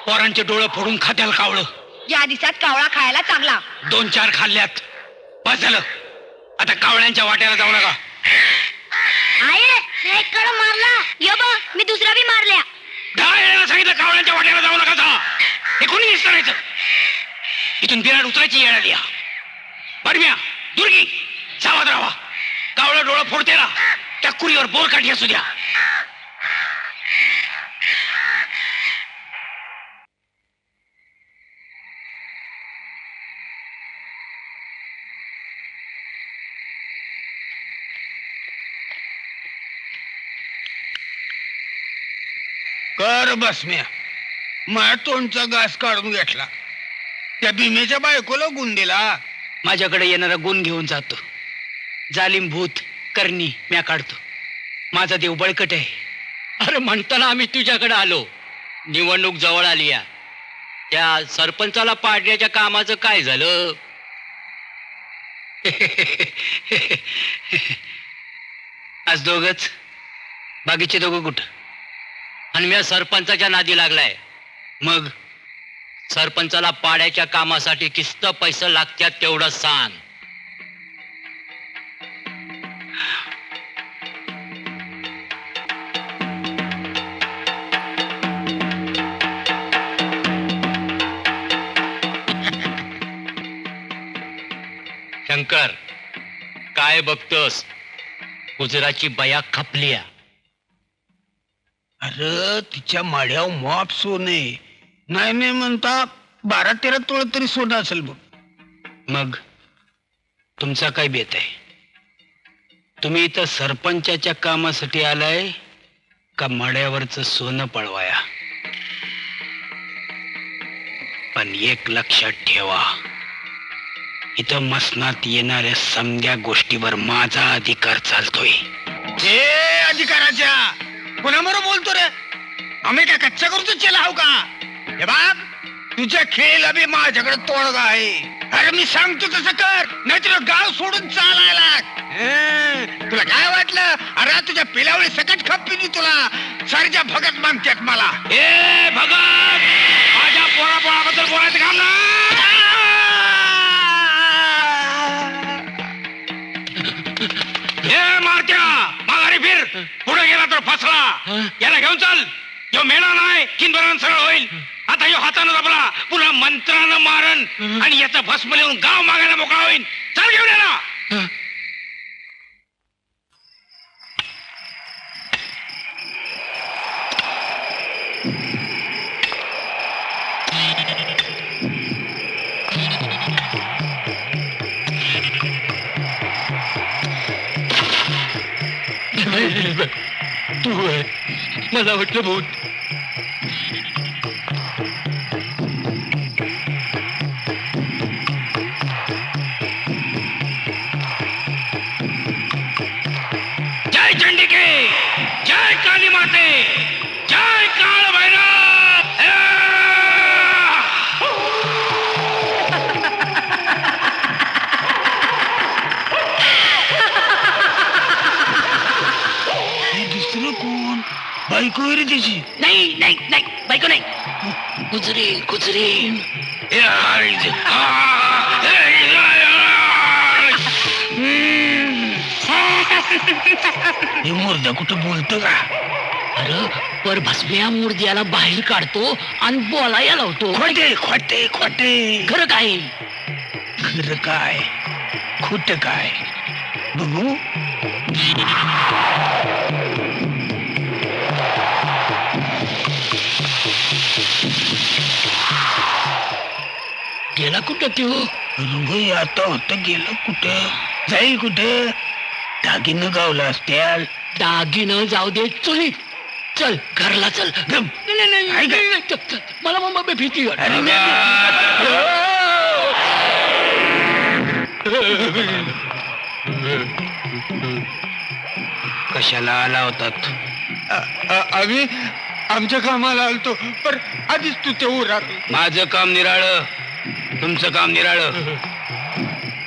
पोरांचे डोळं फोडून खात्याला कावळं. या दिवसात कावळा खायला चांगला. 2-4 खाल्ल्यात. बस झालं. आता कावळ्यांच्या वाट्याला जाऊ नका. आहे मी एक कळ मारला यो बघ मी दुसरा बी मारल्या 10 वेळेला सांगितलं कावळ्यांच्या वाट्याला जाऊ नका. जा. हे कोणी विसरायचं. इथून बिराड उतरायची येळ आली. बडम्या दुर्गी सावध राहा. कावळं डोळं फोडते ना, त्या कुरीवर बोर काठी असू द्या. कर बसम्या. माझ्या तोंडचा घास काढून घेतला. त्या भीमेच्या बायकोला गुण दिला. माझ्याकडे येणारा गुण घेऊन जातो. जालिम भूत करणी म्या काढतो. माझा देव बळकट आहे. अरे म्हणताना आम्ही तुझ्याकडे आलो. निवडणूक जवळ आली या. त्या सरपंचाला पाडण्याच्या कामाचं काय झालं? आज दोघच. बाकीचे दोघं कुठं? आणि मी सरपंचाच्या नादी लागलाय. मग सरपंचाला पाड्याच्या कामासाठी किस्त पैसे लागतात तेवढं सांग. शंकर काय बघतोस? गुजराची बया खपलीया. अरे तिच्या माड्यावर मॉप सोने नाही नाही म्हणता 12-13 तोळ तरी सोनं असेल बघ. मग तुमचा काय बेत आहे? तुम्ही इथं सरपंचाच्या कामासाठी आलाय का माड्यावरचं सोनं पळवाया? पण एक लक्षात ठेवा, इथं मसनात येणाऱ्या समध्या गोष्टीवर माझा अधिकार चालतोय. हे अधिकाराच्या कोणाबरोबर बोलतो रे? आम्ही काय कच्चा करूच चला हो का? हे बाग तुझ्या खेळला बी माझ्याकडे तोडगा आहे. अरे मी सांगतो तसं कर, नाही तुला गाव सोडून चालायला. तुला काय वाटलं? अरे तुझ्या पिलावळी सकट खप्पी नी तुला. सारख्या भगत मागतात मला. ए भगत, माझ्या पोराबद्दल बोलायचं काम ना. हे मारत्या माघारी फिर. पुढे गेला तर फसला. याला घेऊन चाल. जो मेला नाही किंबरण सरळ होईल. आता यो हातानं दाबला पुन्हा मंत्रानं मारण आणि याचा भस्म लिहून गाव मागायला मोकळा होईल. चल घेऊन याला. तू आहे. मला वाटलं भूत. जय चंडिके, जय काली माते, जय काळ भैरव. दुसरं कोण? बायको रे त्याची? नाही नाही नाही, बायको नाही. कुजरी कुजरी. हे मुर्दा कुठं बोलतो का? अरे पर भस्म्या मूर्द्याला बाहेर काढतो आणि बोलायला लावतो. खोटे खोटे खोटे. खरं काय? खरं काय खोट काय बघू. गेला कुठं तू? रुंग आता होतं गेलं कुठं? जाई कुठं? दागिनं गावला असत्याल. दागिनं जाऊ दे, चुलीत चल घरला चल. चल, चल. मला मग भीती वाटते. अरे कशाला आला होतात? आम्ही आमच्या कामाला आलतो पण आधीच तू ते उरात. माझं काम निराळं, तुमचं काम निराळं.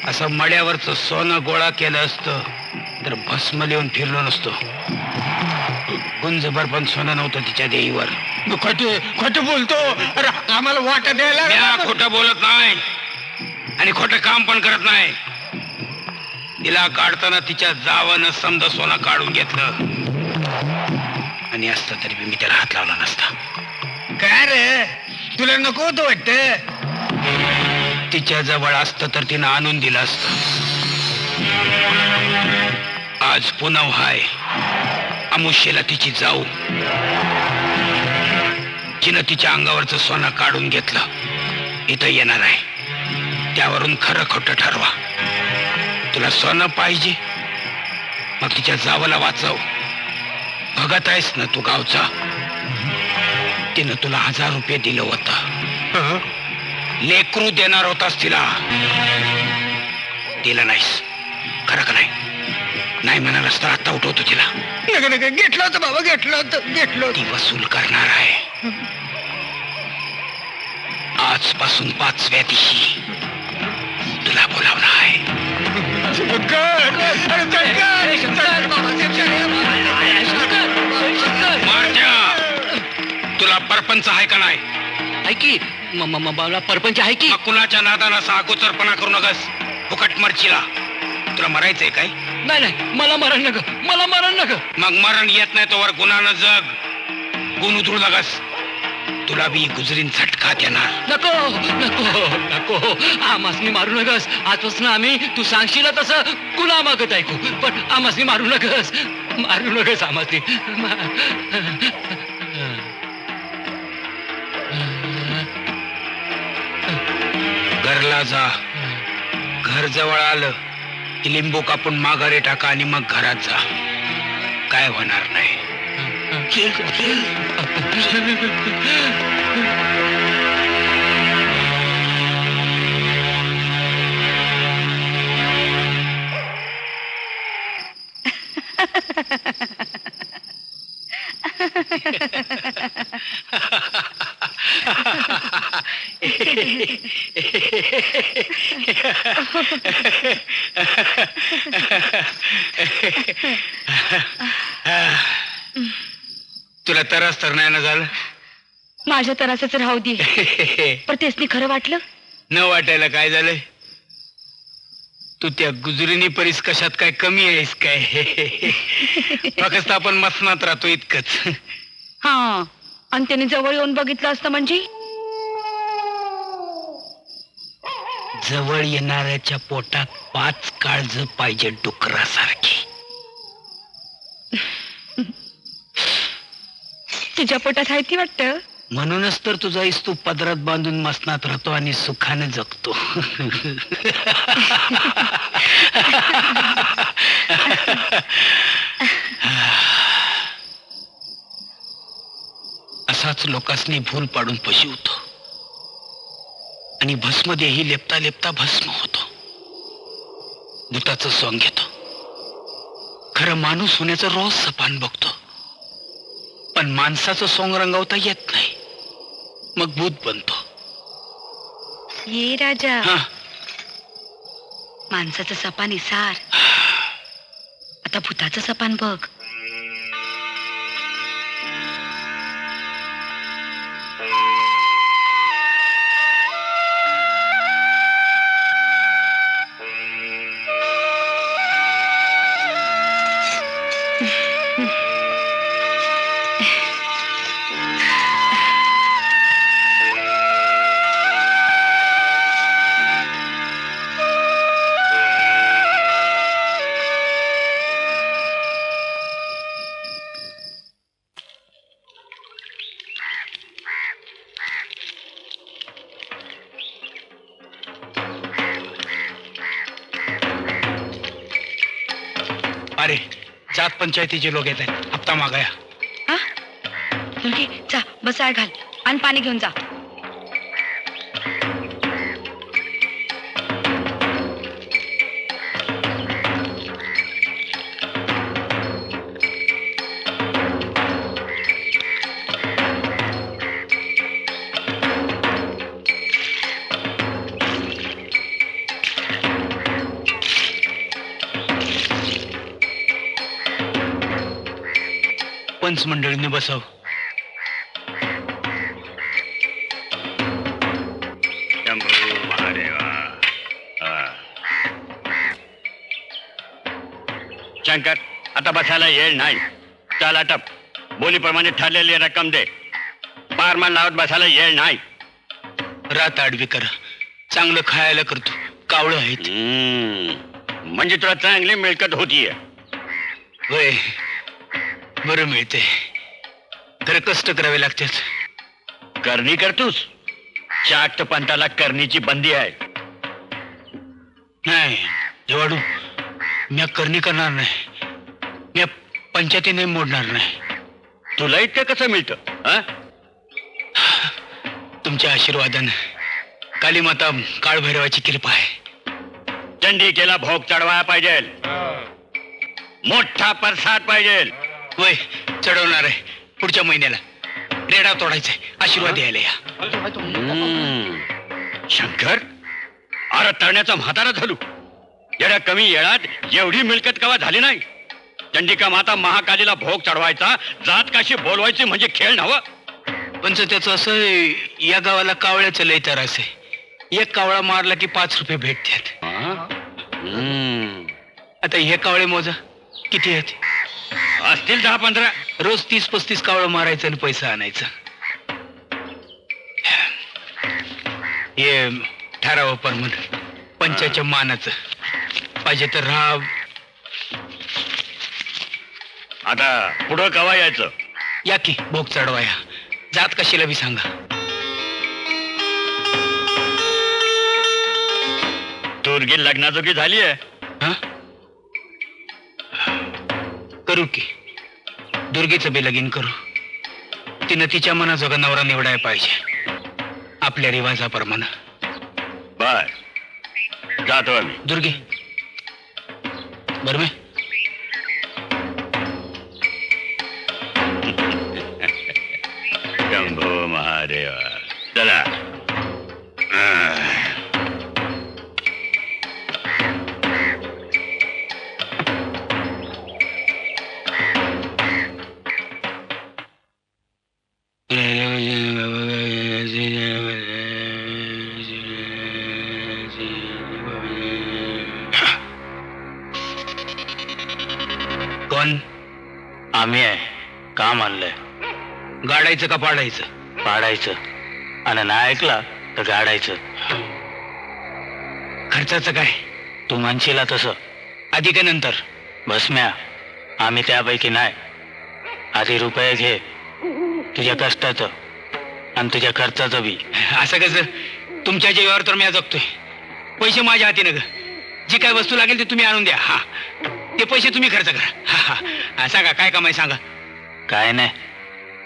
असं मड्यावरच सोनं गोळा केलं असतं तर भस्म लिहून फिरलो नसतो. गुंजभर पण सोनं नव्हतं तिच्या देईवर. खोट बोलतो. आम्हाला वाटा द्यायला. खोटं बोलत नाही आणि खोटं काम पण करत नाही. तिला काढताना तिच्या जावानं समजा सोनं काढून घेतलं आणि असतं तरी मी त्याला हात लावला नसता. काय रे तुला नको होतं वाटत? तिच्या जवळ असतं तर तिनं आणून दिलं असतं. आज पुनव हाय, अमुष्येला तिची जाऊ. तिनं तिच्या अंगावरचं सोनं काढून घेतलं. इथं येणार आहे, त्यावरून खरं खोटं ठरवा. तुला सोनं पाहिजे मग तिच्या जावाला वाचव. बघत आहेस ना तू गावचा, तिनं तुला 1000 रुपये दिलं होतं. लेकरू देणार होतास तिला, दिलं नाहीस. खरं का नाही? नाही म्हणालास तर आता उठवतो तिला. घेतलं होतं बाबा, घेतलं होतं. ती वसूल करणार आहे. आजपासून 5व्या दिवशी तुला बोलावणार आहे. तुला परपंच आहे का नाही? ऐकी मला परपंच आहे की. मग कुणाच्या नादाला सागोचरपणा करू नकस. फुकट मरचीला. तुला मरायचंय काय? नाही मला मरण नका, मला मरण नका. मग मरण येत नाही तोवर गुन्हानं जग. गुण उधळू नकस. तुला बी गुजरीन झटकात येणार. नको नको नको, आमासनी मारू नकस. आजपासून आम्ही तू सांगशील तसं कुणा मागत ऐकू, पण आमासनी मारू नकस. मारू नकस आमासनी. घरला जा. घर जवळ आलं की लिंबू कापून माघारी टाका आणि मग घरात जा. काय होणार नाही. तुला तरच तर नाही ना झालं? माझ्या तरासच राहू दे. पण तेच खरं वाटलं. न वाटायला काय झालंय? तू त्या गुजरीनी परीस कशात काय कमी आहेस काय? फक्त आपण मसनात राहतो इतकंच. हा, आणि त्याने जवळ येऊन बघितलं असतं म्हणजे? जवळ येणाऱ्याच्या पोटात 5 काळज पाहिजे डुकरासारखी. तुझ्या पोटात आहे ती वाटतं. म्हणूनच तर तुझा इस्तू पदरात बांधून मसनात राहतो आणि सुखाने जगतो. असाच लोकांनी भूल पाडून पशिवतो आणि भस्मदेही लेपता लेपता भस्म होतो. भूताचं सोंग घेतो. खरं माणूस होण्याचं रोज सपान बघतो, पण माणसाचं सोंग रंगवता येत नाही. मग भूत बनतो. ये राजा, हा, माणसाचं सपान इसार, आता भूताचं सपान बघ. अरे जात पंचायतीचे लोक येत आहेत. हप्ता मागाया. हा, मुलगी जा, बसाय घाल आणि पाणी घेऊन जा. पंच मंडळीने बसाव. शंकर, आता बसायला येईल नाही. चल आटप, बोलीप्रमाणे ठरलेली रक्कम दे. पारमान लावत बसायला येईल नाही. रात आडवी करा, चांगलं खायला करतो, कावळं आहेत. म्हणजे तुला चांगली मिळकत होतीये. वय बरं मिळते, खरं कष्ट करावे लागतात. करणी करतोस? शाक्त पंथाला करणीची बंदी आहे. नाही जेवाडू, मी करणी करणार नाही. मी पंचायतीने मोडणार नाही. तुला इतकं कसं मिळतं? तुमच्या आशीर्वादानं कालीमाता काळभैरवाची कृपा आहे. चंडिकेला भोग चढवायला पाहिजे, मोठा प्रसाद पाहिजे. वय चढवणार आहे पुढच्या महिन्याला. रेडा तोडायचाय, आशीर्वाद द्यायला या. शंकर, अरे तरण्याचा म्हातारा झालो. एवढ्या कमी वेळात एवढी मिळकत कवा झाली नाही. चंडिका माता महाकालीला भोग चढवायचा, जात काशी बोलवायची म्हणजे खेळ नव्हं. पण त्याचं असं आहे, या गावाला कावळ्याचं लय त्रास आहे. एक कावळा मारला की 5 रुपये भेटतात. आता हे कावळे मोजा किती आहेत? असतील 10-15. रोज 30-35 कावळं मारायचं आणि पैसा आणायचा. हे ठराव परमन पंचाच्या मानाचं पाहिजे तर राहा. आता पुढं कवा यायचं? या की भोग चढवाया. जात कशीला बी सांगा. तुरगी लग्नाजोगी झाली आहे. हा करू की दुर्गेचं बी लगीन करू. तिनं तिच्या मनाजोगा नवरा निवडाय पाहिजे, आपल्या रिवाजाप्रमाणे. बर, जातो आम्ही. दुर्गे बरं मी शंभो महादेवा. चला. कोण? आम्ही आहे. काम आणलंय. गाडायचं का पाडायचं? पाडायचं, आणि नाही ऐकला तर गाडायचं. खर्चाचं काय? तू म्हणशील तसं. आधी का नंतर? भस्म्या, आम्ही त्यापैकी नाही. आधी रुपये घे, तुझ्या कष्टाचं आणि तुझ्या खर्चाचं बी. असं कसं? तुमच्या जीवावर तर मी जगतोय. पैसे माझ्या हाती न ग. जी काय वस्तू लागेल ते तुम्ही आणून द्या. हा, ते पैसे तुम्ही खर्च करा. हा हा, सांगा काय कमाई सांगा. काय नाही,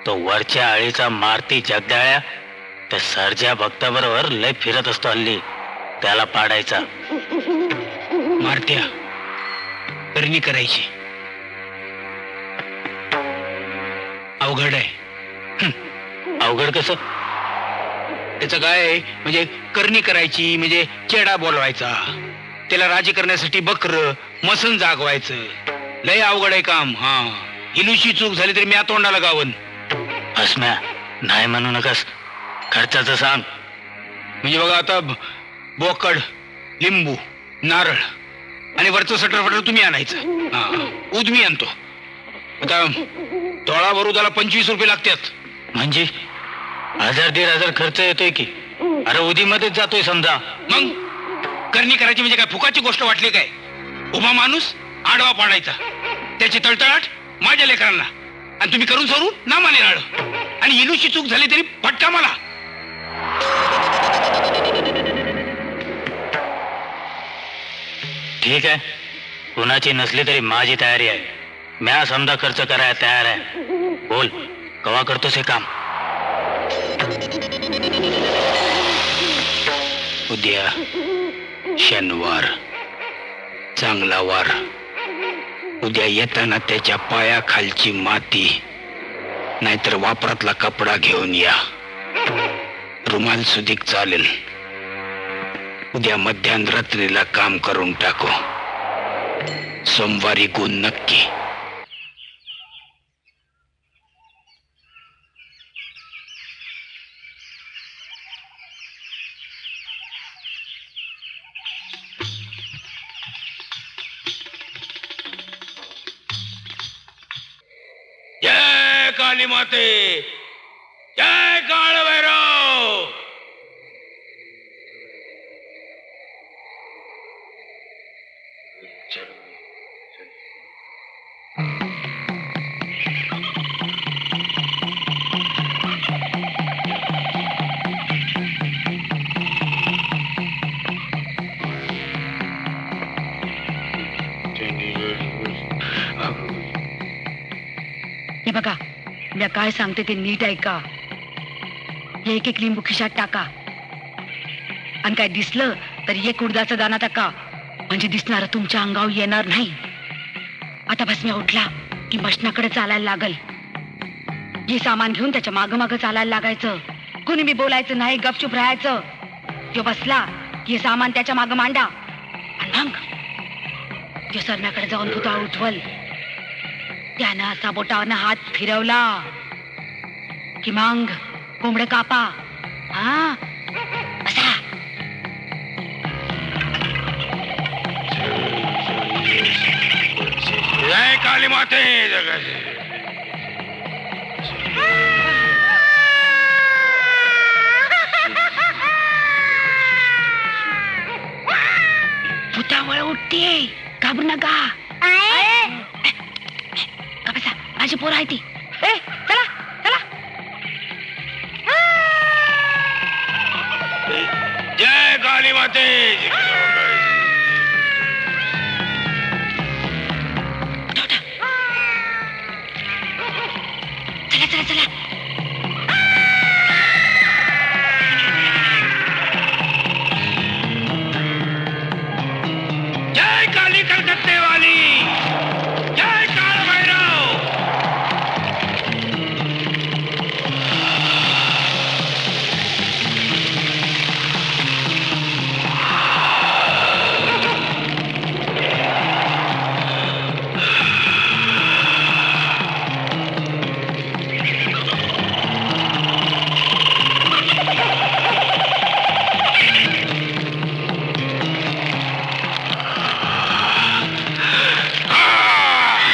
तो वरच्या आळीचा मारती जगदाळ्या त्या सरच्या भक्ताबरोबर लय फिरत असतो हल्ली. त्याला पाडायचा. मारत्या करणी करायची अवघड आहे. अवघड कसं? त्याचं काय म्हणजे करणी करायची म्हणजे चेडा बोलवायचा, त्याला राजी करण्यासाठी बकर मसन जागवायचं. लय अवघड आहे काम. हा, इलूशी चूक झाली तरी मी तोंडाला गावन. भस्म्या, नाही म्हणू नकस. खर्चाचं सांग. म्हणजे बघा आता बोकड, लिंबू, नारळ आणि वरचं सटर तुम्ही आणायचं. हा, उद मी आणतो. आता तोळा भरू त्याला 25 रुपये लागतात. म्हणजे 1000-1500 खर्च येतोय की. अरे उदीमध्येच जातोय समजा. मग करणी करायची म्हणजे काय फुकाची गोष्ट वाटली काय? उभा माणूस आडवा पाडायचा, त्याची तळतळाट माझ्या लेकरांना, आणि तुम्ही करून सोडून ना माने राळ. आणि इलूची चूक झाली तरी फटका मला. ठीक आहे, कुणाची नसली तरी माझी तयारी आहे. म्या समजा खर्च करायला तयार आहे. बोल, कवा करतोस हे काम? उद्या शनिवार, चांगला वार. उद्या येताना त्याच्या पायाखालची माती नाहीतर वापरातला कपडा घेऊन या. रुमाल सुधीक चालेल. उद्या मध्यान रात्रीला काम करून टाकू. सोमवारी गुण नक्की. काली माते, जय काळ भैरव. हे बघा, मी काय सांगते ते नीट ऐका. हे एक एक लिंबू खिशात टाका आणि काय दिसलं तर एक उडदाचा दाना टाका, म्हणजे दिसणार तुमच्या अंगावर येणार नाही. आता भस्म्या उठला की मशनाकडे चालायला लागल. हे सामान घेऊन त्याच्या माग माग चालायला लागायचं. कुणी बी बोलायचं नाही, गपचूप राहायचं. तो बसला की हे सामान त्याच्या माग मांडा आणि मग तो सरण्याकडे जाऊन भुताळ उठवल. त्यानं असा बोटावरनं हात फिरवला की मग कोंबडे कापा. हा बसा. जय काली माते. भुतावळ उठते, घाबरू नका. का बसा, माझी पोरं आहे ती. ए चला चला. जय काली माते. चला चला चला. जय काली कलकत्ते वाली, जय काळ भैरव.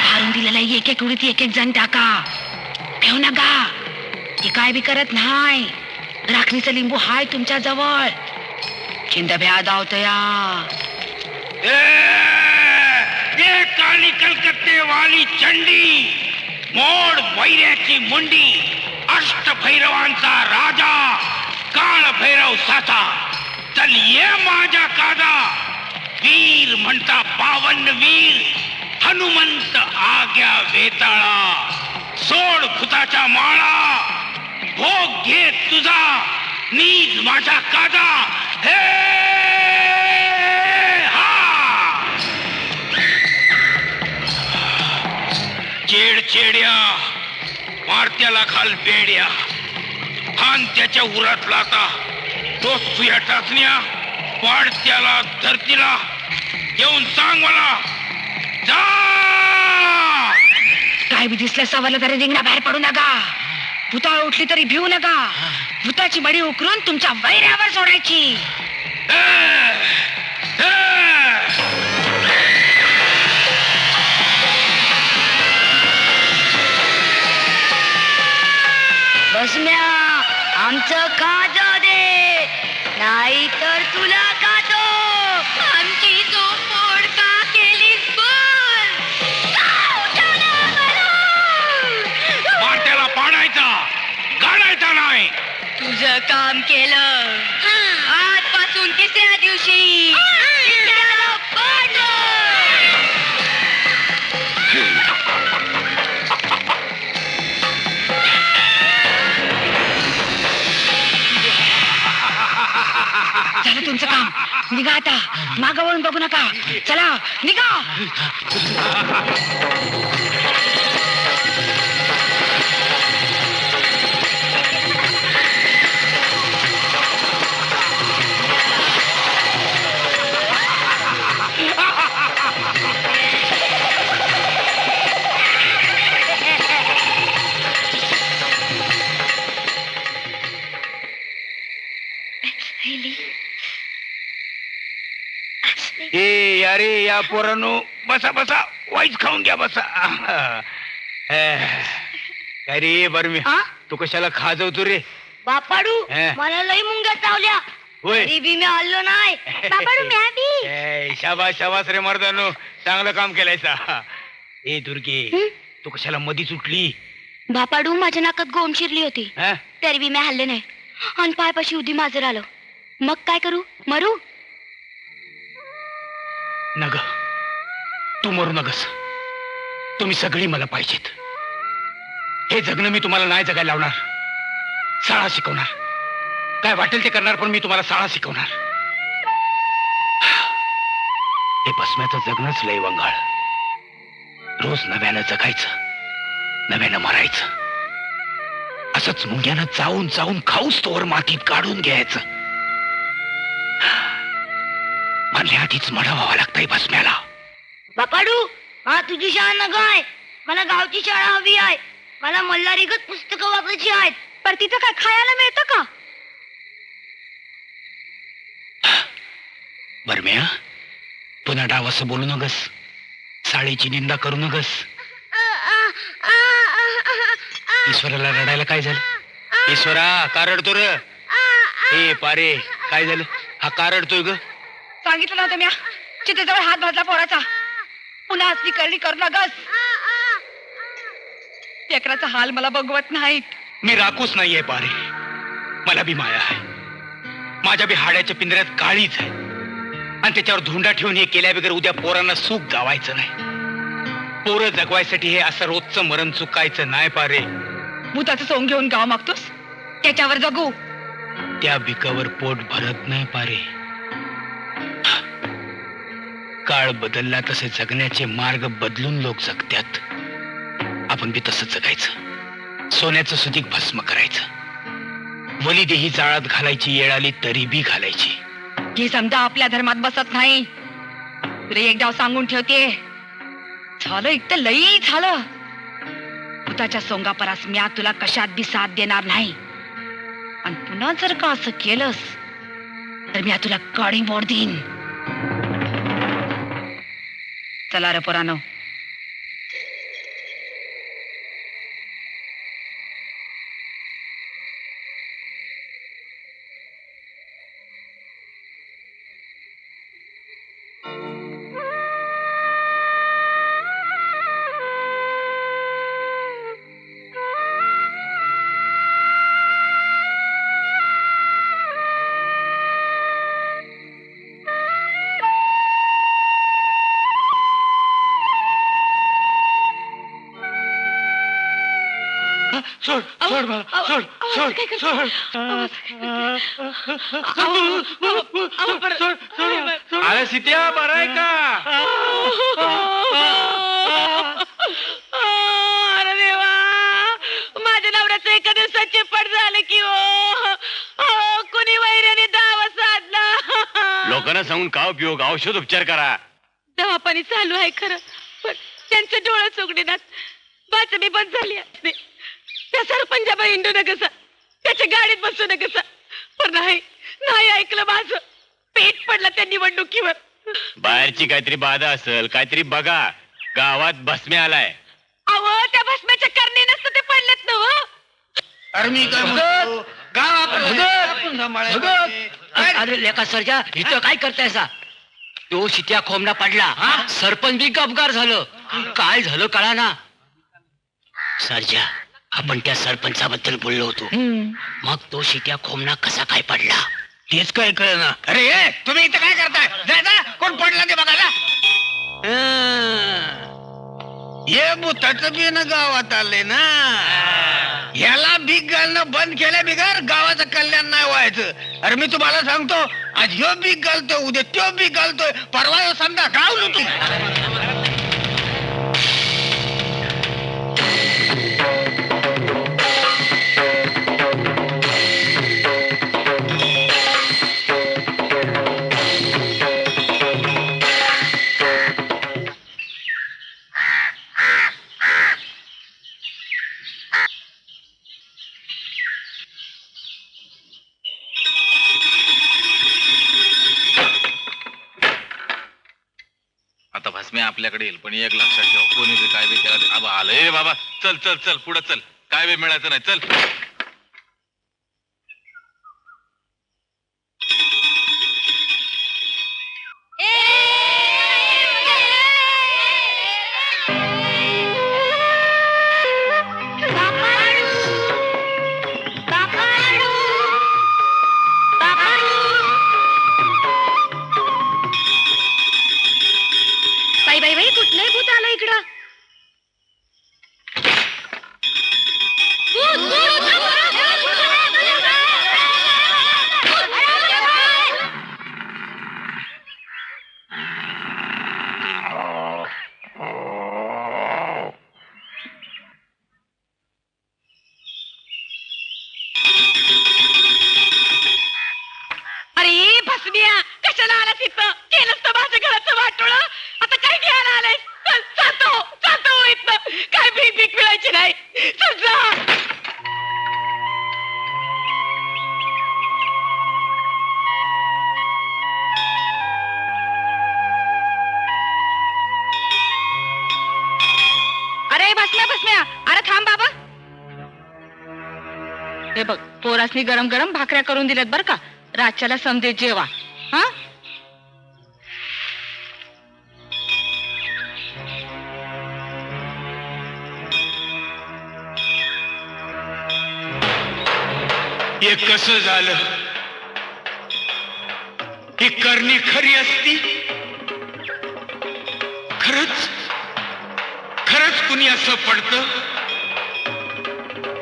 भारून दिलेला एक एक उडीत एक एक जण टाका. ठेवू नका. ती काय बी करत नाही. राखणीचं लिंबू हाय तुमच्या जवळ. चिंदभ्या धावतया. ये काली कलकत्ते वाली चंडी, मोड वैऱ्याची मुंडी, अष्ट भैरवांचा राजा, काळ भैरव साचा. चल ये माझ्या कादा, वीर म्हणता पावन वीर, हनुमंत आग्या वेताळा. सोड भूताच्या माळा, भोग घे तुझा, नीज माझ्या कादा. हे हा. चेड्या मारत्याला खाल बेड्या, खान त्याच्या उरात लाता, तोच तुझ्या टाचण्या पाड त्याला धरतीला. येऊन सांग मला, जा. काय बी दिसलं सवरलं तरी रिंगणा बाहेर पडू नका. भुताळ उठली तरी भिवू नका. भूताची बडी उकरून तुमच्या वैऱ्यावर सोडायची. भस्म्या, आमचं खाजो दे, नाही तर तुला खातो. आमची झोपड का केलीस बोल. मारत्याला पाडायचा, गाडायचा नाही. तुझं काम केलं. आजपासून तिसऱ्या दिवशी त्याला पाडलं. झालं तुमचं काम. निघा आता. मागं वळून बघू नका. चला निघा. ए अरे या पोरांनो, बसा बसा, वाईच खाऊन घ्या, बसा. काय रे बरं हा? तू कशाला खाजवतो रे बापाडू हे. मला लई मुंग्या चावल्या होय तरी बी मी हल्लो नाही बापाडू म्या बी शाबास शाबास रे मर्दानो चांगलं काम केलायचा ए दुर्गे तू कशाला मधी सुटली बापाडू माझ्या नाकात गोम शिरली होती हा? तरी बी मी हल्ले नाही आणि पायपाशी उदी माझं आलं मग काय करू मरू नग तू मरू नगस तुम्ही सगळी मला पाहिजेत हे जगणं मी तुम्हाला नाही जगायला लावणार शाळा शिकवणार काय वाटेल ते करणार पण मी तुम्हाला शाळा शिकवणार हे भस्म्याचं जगणंच लय वंगाळ रोज नव्यानं जगायचं नव्यानं मरायचं असंच मुंग्यानं चावून चावून खाऊस तोवर मातीत काढून घ्यायचं म्हणल्या आधीच मडावावं लागतंय भस्म्याला बापाडू हा तुझी शाळा न गाय मला गावची शाळा हवी आहे मला मल्हारीगत पुस्तकं वाचायची आहेत पर तिथं काय खायला मिळतं का? बरम्या पुन्हा डाव असं बोलू नगस साळीची निंदा करू नगस ईश्वराला रडायला काय झालं ईश्वरा का रडतो र हे पारे काय झालं हा का रडतोय ग सांगितलं नव्हतं म्या चितेजवळ हात भाजला पोराचा पुन्हा असली करणी करू नगस लेकराचा हाल मला बघवत नाहीत मी राखूच नाहीये पारे मला बी माया आहे माझ्या बी हाड्याच्या पिंजऱ्यात काळीच आहे आणि त्याच्यावर धोंडा ठेवून हे केल्या बगैर उद्या पोरांना सुख जावायचं नाही पोरं जगवायसाठी हे असं रोजचं मरण चुकायचं नाही पारे भूताचं सोंग घेऊन गाव मागतोस त्याच्यावर जगू त्या बिकावर पोट भरत नाही पारे काळ बदलला तसे जगण्याचे मार्ग बदलून लोक जगत्यात आपण बी तसं जगायचं सोन्याचं सुधीक भस्म करायचं वली देही जाळात घालायची येळ आली तरी बी घालायची ही समजा आपल्या धर्मात बसत नाही तुला एक डाव सांगून ठेवते झालं एक तर लई झालं भूताच्या सोंगापरास म्या तुला कशात बी साथ देणार नाही आणि पुन्हा जर का असं केलंस तर म्या तुला काळी मोड देईन चला रे पोरानो सोड सोड मला सोड सोड सोड अरे सित्या बरं आहे का अरे देवा माझ्या नवऱ्याचं एका दिवसात चिपट झालं की हो कुणी वैऱ्याने दावा साधला लोकांना सांगून का उपयोग औषध उपचार करा दवा पाणी चालू आहे खरं पण त्यांचे डोळे चुकडेनात बाचमी बंद झाली असते त्या सरपंचा हिंडू न कसा त्याच्या गाडीत बसू न कसा पण नाही नाही ऐकलं माझं पेट पडला त्या निवडणुकीवर बाहेरची काहीतरी बाधा असेल काहीतरी बघा गावात भस्मे आलाय अहो त्या भस्माच्या करणी नसतं ते पडलेत ना हो अरे मी काय म्हणतो गाव आपण सांभाळायचं. काय? अरे लेका सरजा इथं काय करताय सा तो शिट्या खोमना पडला सरपंच बी गपगार झालं काय झालं कळा ना सरजा आपण त्या सरपंचाबद्दल बोललो होतो मग तो शिट्या खोमना कसा काय पडला तेच काय कळना अरे ए, तुम्ही इथं काय करताय जा जा कोण पडला ते बघायला हे भूताचं बी ना गावात आले ना याला भीक घालणं बंद केल्या बिगर गावाचं कल्याण नाही व्हायचं अरे मी तुम्हाला सांगतो आज ह्यो भीक घालतोय उद्या त्यो भीक घालतोय परवा ह्यो समजा गाव लुटू आता भस्मे आपल्याकडे येईल पण एक लक्षात ठेव कोणी बी काय बी त्याला आबा आलंय बाबा चल चल चल पुढे चल काय काय वेळ मिळायचं नाही. चल. बाई बाई बाई कुठलंही भूत आलं इकडं. अरे भस्मिया, कशाला आला तिथं? केलंस तर माझ्या घराचं वाटोळ. आता काय घ्यायला आलाय? चल, जातो इथं. काय भीक भीक मिळायची नाही. चल जा. अरे भस्म्या, अरे थांब बाबा. हे बघ, पोरासनी गरम गरम भाकऱ्या करून दिल्यात बर का. रातच्याला समजे जेवा. हा, हे कसं झालं? ही करणी खरी असती? खरंच कुणी असं पडतं?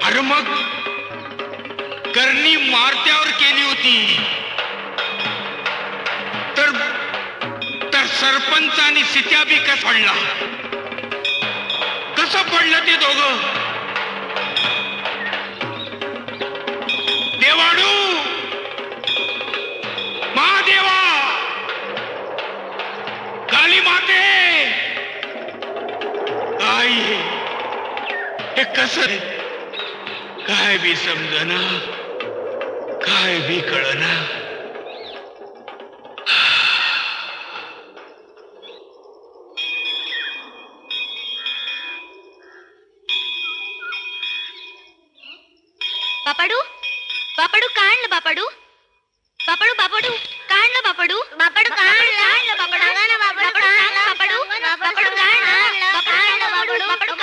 अरे मग करणी मारत्यावर केली होती तर सरपंच आणि सित्या बी कसं पडला? कसं पडलं ते दोघं? देवाडू, महादेवा, काली माते, आई, हे कसं? काय बी समजना, काय बी कळना. बापाडू काय आणलं? बापाडू काय आणलं? बापाडू काय आणलं? बापाडू काय आणलं? बापाडू काय आणलं? बापाडू काय आणलं? बापाडू काय आणलं? बापाडू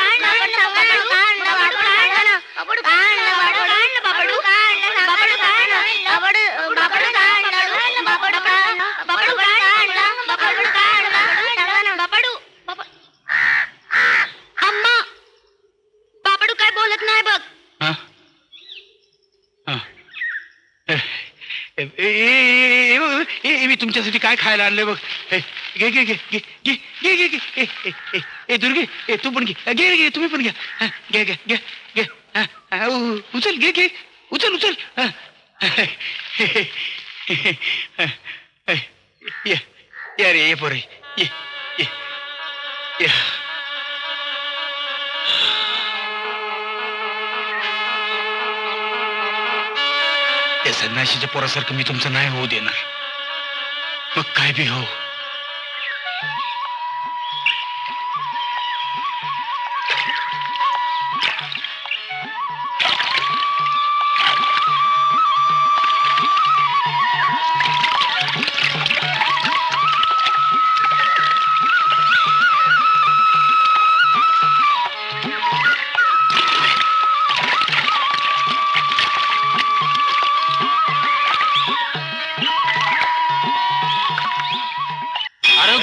काय आणलं? अम्मा, बापाडू काय बोलत नाही बघ. मी तुमच्यासाठी काय खायला आणलंय बघ. घे घे घे घे घे घे घे घे. ए दुर्गे, तू पण घे. घे घे, तुम्ही पण घ्या. घे घे घे घे. उचल, घे घे, उचल. या रे, ये पोरे, ये. या संन्याशीच्या पोरासारखं मी तुमचं नाही होऊ देणार. मग काय बी हो.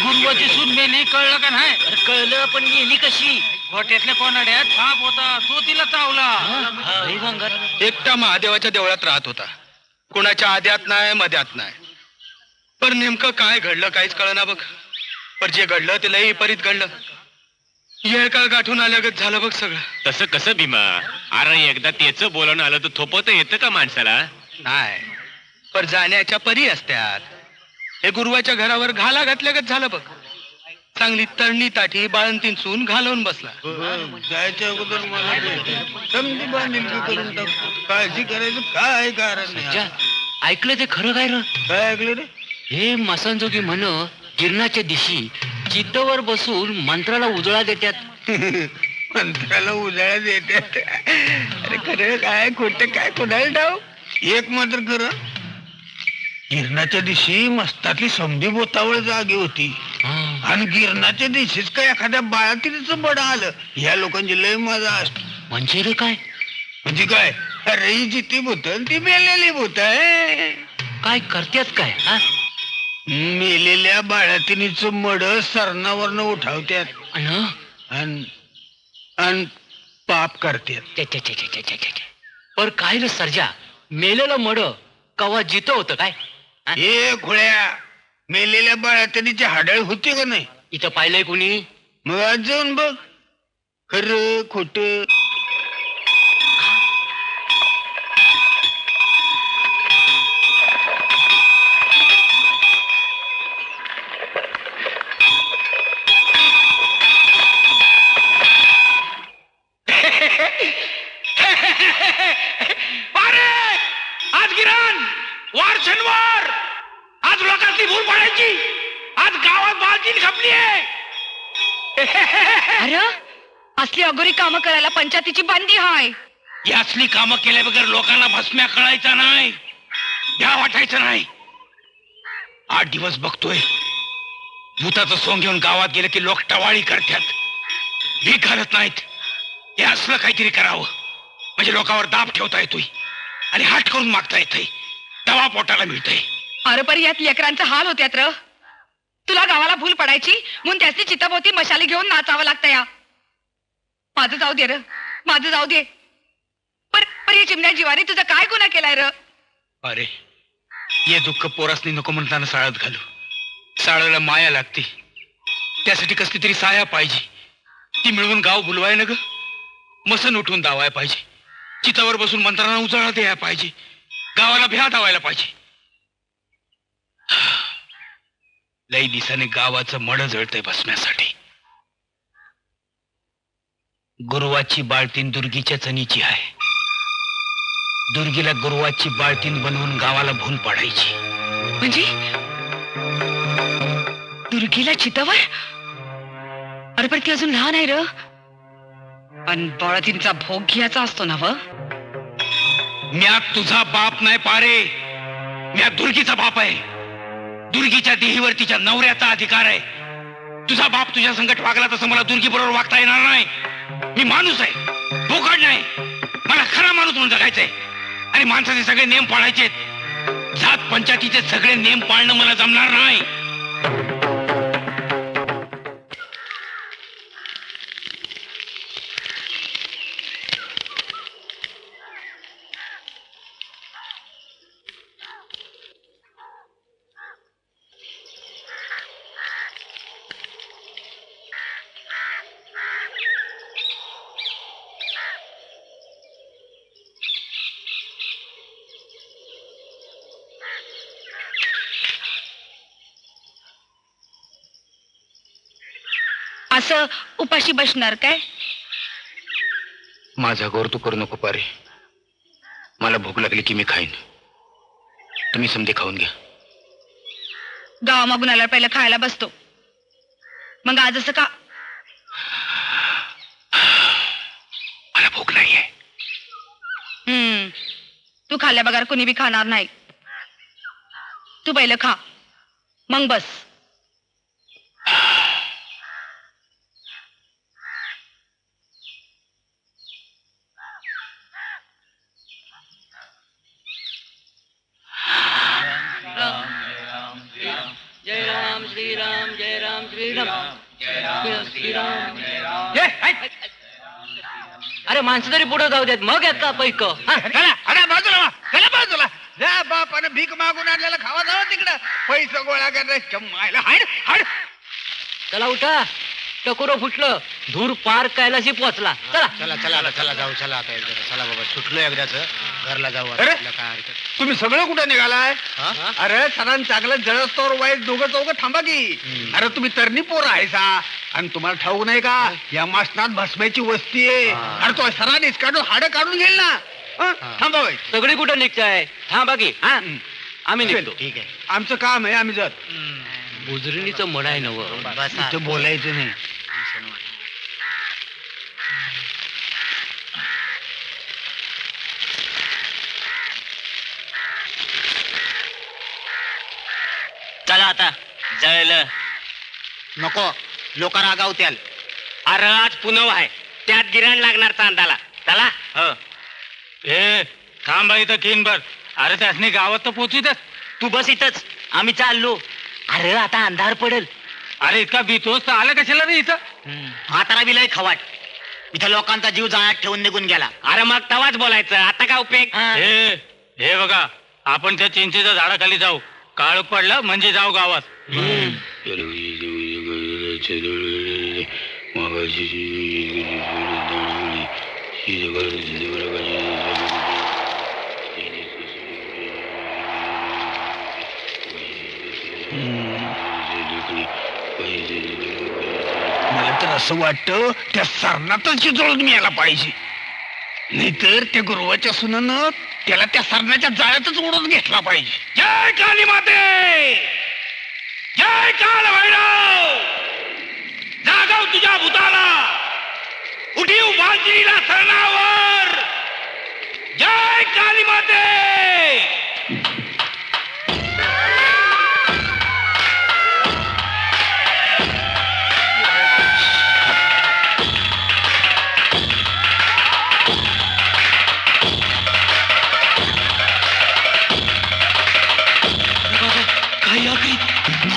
गुरुवाची सून मेली, कळलं का नाही? कळलं, पण मेली कशी? गोट्यातल्या कोणाड्यात साप होता, तो तिला चावला. एकटा महादेवाच्या देवळात राहत होता. कुणाच्या आद्यात नाही, मध्यात नाही. पण नेमकं काय घडलं काहीच कळना बघ. पण जे घडलं ते लई परीत घडलं. येळ काळ गाठून आल्यागत झालं बघ सगळं. तसं कसं भीमा? अरे एकदा त्याच बोलावणं आलं तर थोपवता येतं का माणसाला? नाही, पण जाण्याच्या परी असत्यात. हे गुरुवाच्या घरावर घाला घातल्यागत झालं बघ. चांगली तळणी ताठी बाळंतीन सून घालवून बसला. जायच्या अगोदर मला समजी बांधिलकी करून टाकतो. काळजी करायचं काय कारण नाही. ऐकलं ते खरं काय र? काय ऐकलं रे? हे मसांजोगी म्हण गिरणाच्या दिशी चित्तवर बसून मंत्राला उजळा देतात. मंत्राला उजाळ्यात येतात. अरे खरं काय खोटं काय कोणाला ठाऊ. एक मात्र खरं, गिरणाच्या दिवशी मस्तातली समधी बोतावळ जागी होती आणि गिरणाच्या दिवशीच काय एखाद्या बाळातीचं बडा आलं. ह्या लोकांची लय मजा असते. म्हणजे रे काय म्हणजे काय, अरे ही जिती भूत ती मेलेली भूत आहे. काय करतेस काय हा? मेलेल्या बाळातिनीचं मड सरणावरनं उठावत्यात अन? आणि पाप करतात. छे, छे, छे, छे, छे, छे, छे. पर काय रे सर्जा, मेलेलं मड कवा जित होतं काय हा? हे खुळ्या, मेलेल्या बाळातिनीची हाडळ होती का नाही? इथं पाहिलंय कुणी? मग आज जाऊन बघ, खरं खोट. आज गिरण वार शनिवार, आज लोकांची भूल पाडायची, आज गावात बालचीन खपली आहे. अरे असली अगोरी कामं करायला पंचायतीची बंदी हाय. ही असली कामं केल्या बगैर लोकांना भस्म्या कळायचा नाही, भ्या वाटायचं नाही. 8 दिवस बघतोय, भूताचं सोंग घेऊन गावात गेलं की लोक टवाळी करतात, भीक घालत नाहीत. हे असलं काहीतरी करावं म्हणजे लोकांवर दाब ठेवता येतोय आणि हाट करून मागता येतंय, दवा पोटाला मिळतंय. अरे पण यात लेकरांचा हाल होत्यात र. तुला गावाला भूल पडायची म्हणून त्याची चिताभोवती मशाली घेऊन नाचावं लागतं या. माझं जाऊ दे र, माझं जाऊ दे. पर हे चिमण्या जीवानी तुझा काय गुन्हा केलाय र? अरे ये दुःख पोरासनी नको म्हणताना साळत घालू. साळाला माया लागते, त्यासाठी कसली तरी साया पाहिजे. ती मिळवून गाव बुलवाय ना ग, मसन उठून दावाय पाहिजे, चितावर बसून मंत्रांना उजाळा द्यायला पाहिजे, गावाला भ्या दावायला पाहिजे. लई दिसाने गावाचं मड जळतंय भस्म्यासाठी. गुरुवाची बाळतीन दुर्गीच्या चणीची आहे. दुर्गीला गुरुवाची बाळतीन बनवून गावाला भूल पाडायची. म्हणजे दुर्गीला चितावर? अरे पण ती अजून लहान आहे र. पण बाळातींचा भोग घ्यायचा असतो ना व. म्या तुझा बाप नाही पारे, म्या दुर्गीचा बाप आहे. दुर्गीच्या देहीवर तिच्या नवऱ्याचा अधिकार आहे. तुझा बाप तुझ्या संकट वागला तसं मला दुर्गी बरोबर वागता येणार नाही. मी माणूस आहे, बोकड नाही. मला खरा माणूस म्हणून जगायचंय आणि माणसाचे सगळे नियम पाळायचे. जात पंचायतीचे सगळे नियम पाळणं मला जमणार नाही. असं उपाशी बसणार काय? माझा गौर तू करू नको पारे. मला भूक लागली की मी खाईन, तुम्ही समजे खाऊन घ्या. गावामागून आल्यावर पहिलं खायला बसतो, मग आज असं का? मला भूक नाहीये. तू खाल्ल्या बघार कोणी बी खाणार नाही. तू पहिलं खा मग बस. जय राम श्रीराम, जय राम श्रीराम, श्रीराम. अरे माणसं तरी पुढे जाऊ देत, मग येत का पैक. बाजूला जा, बापानं भीक मागून आणलेला खावा जावा तिकडं. पैसे गोळा करायला मायला हाड हाड. चला उठा, टकोरं फुटलं, धूर पार कैलाशी पोचला. चला चला चला चला जाऊ. चला आता चला बाबा, सुटलो एकदाच, घरला जाऊ. अरे तुम्ही सगळं कुठं निघालाय? अरे सरांनी चांगलं जळस्तोवर वाईट दोघं चौघं थांबा की. अरे तुम्ही तरणी पोर आहे सा, आणि तुम्हाला ठाऊक नाही का या मासनात भस्माची वस्ती आहे. अरे तो सरांनीच काढून हाडं काढून घेईल ना. थांबा बाई. सगळी कुठं निघताय? थांबा की. आम्ही निघतो. ठीक आहे, आमचं काम आहे, आम्ही जात. बुजरणीचं मड आहे नव. इथं बोलायचं नाही. आता जळलं. नको, लोक रागावत्याल. अरे आज पुनव आहे, त्यात गिरण लागणार चांदाला. चला. ए थांबा इथं किनभर. अरे त्यासनी गावात तर पोचवितच. तू बस इथंच, आम्ही चाललो. अरे आता अंधार पडेल. अरे इतका भीतोस तर आलं कशाला रे इथं? म्हातारा बिलय खवाट. इथं लोकांचा जीव जाळ्यात ठेवून निघून गेला. अरे मग तवाच बोलायचं, आता काय उपयोग. हे बघा, आपण त्या चिंचेच्या झाडाखाली जाऊ. काळ पडला म्हणजे जाऊ गावात. मला तर असं वाटतं त्या सरणातच चितळून मिळायला पाहिजे, नाहीतर त्या गुरुवाच्या सुनानं त्याला त्या सरणाच्या जाळ्यातच ओढून घेतला पाहिजे. जय काली माते, जय काल भैरव, जागव तुझ्या भूताला, उठीव बांधलेला सरणावर. जय काली माते.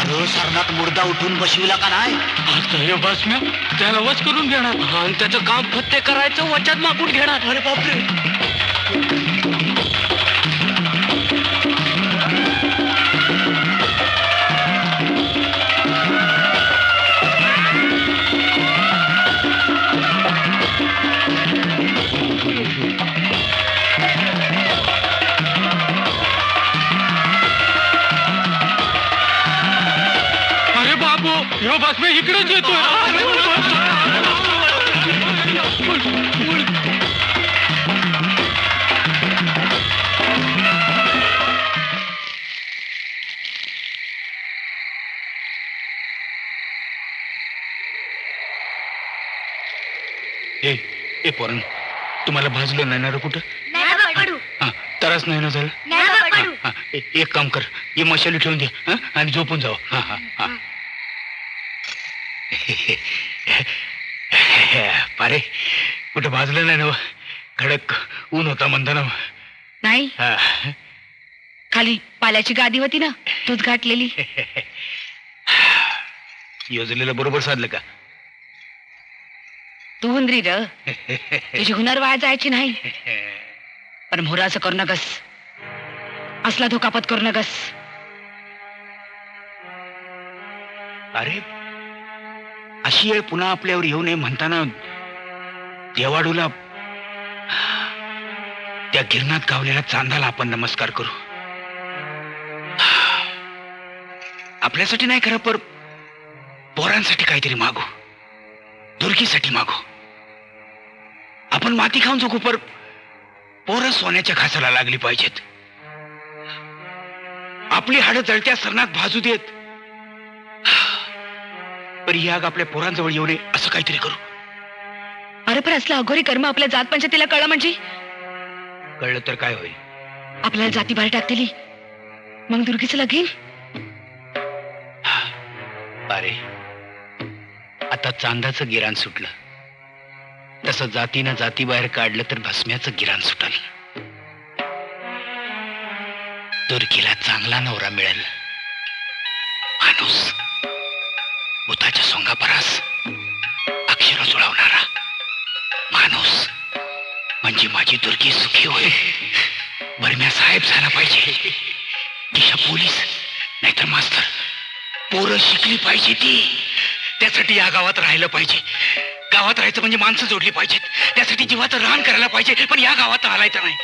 अरे सरणात मुर्दा उठून बसविला का नाही? आता हे भस्म्या त्याला वच करून घेणार आणि त्याचं काम फत्ते करायचं, वचन मागून घेणार. अरे बापरे. अरे बाबू, ह्यो भस्म्या इकडेच येतोय. ए पोरण, तुम्हाला भाजलं नाही ना रे कुठं? नाही बाबा पडू. हा, त्रास नाही ना झाला? नाही बाबा पडू. हा, एक काम कर, ये मशाली ठेवून दे हा, आणि झोपून जाऊ. हा हा हा. पारे कुठं भाजलं नाही ना? कडक ऊन होता म्हणता ना. नाही, हा. खाली पाल्याची गादी होती ना, तूच घातलेली. योजलेलं बरोबर साधलं का? तू हुंदरी र, तुझी हुनर वाया जायची नाही. पण मोरा असं करू नकस, असला धोकापत करू नकस. अरे अशी वेळ पुन्हा आपल्यावर येऊ नये म्हणताना देवाडूला, त्या गिरणात गावलेल्या चांदाला आपण नमस्कार करू. आपल्यासाठी नाही खरं, पर पोरांसाठी काहीतरी मागू, दुर्गीसाठी मागू. आपण माती खाऊन जगू, पर पोरं सोन्याच्या घासाला लागली पाहिजेत. आपली हाडं जळत्या सरणात भाजू देत, पर ही आग आपल्या पोरांजवळ येऊ नये असं काहीतरी करू. अरे पण असलं अघोरी कर्म आपल्या जात पंचायतीला कळलं म्हणजे कळलं तर काय होईल? आपल्याला जाती बाहेर टाकतेली, मग दुर्गीचं लगीन. अरे आता चांदाचं गिराण सुटलं, तसं जातीनं जाती बाहेर काढलं तर भस्म्याचं गिराण सुटल. दुर्गीला चांगला नवरा मिळेल, माणूस भूताच्या सोंगापरास अक्षर जुळवणारा माणूस. म्हणजे माझी दुर्गी सुखी होईल. बरम्या साहेब झाला पाहिजे, दिशा पोलीस नाहीतर मास्तर. पोरं शिकली पाहिजे ती, त्यासाठी या गावात राहिलं पाहिजे. गावात राहायचं म्हणजे माणसं जोडली पाहिजेत, त्यासाठी जीवाचं रान करायला पाहिजे. पण या गावात राहायचं नाही.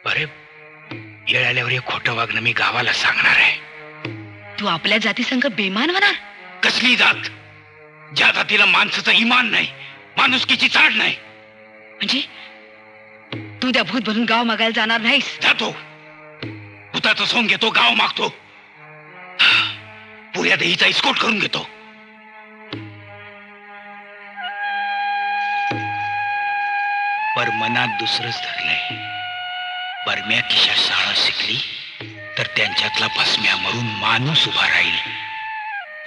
अरे येळ आल्यावर एक खोटं वागणं मी गावाला सांगणार आहे. तू आपल्या जाती संघ बेमान होणार. कसली जात? ज्या जातीला माणसाचं इमान नाही, माणुसकीची चाड नाही. म्हणजे तू त्या भूत भरून गाव मागायला जाणार नाहीस? जातो, भूताचं सोंग घेतो, गाव मागतो, पुऱ्या देहीचा इस्कोट करून घेतो. पर मनात दुसरंच धरलंय. बरम्या किशा शाळा शिकली तर त्यांच्यातला भस्म्या मरून माणूस उभा राहील.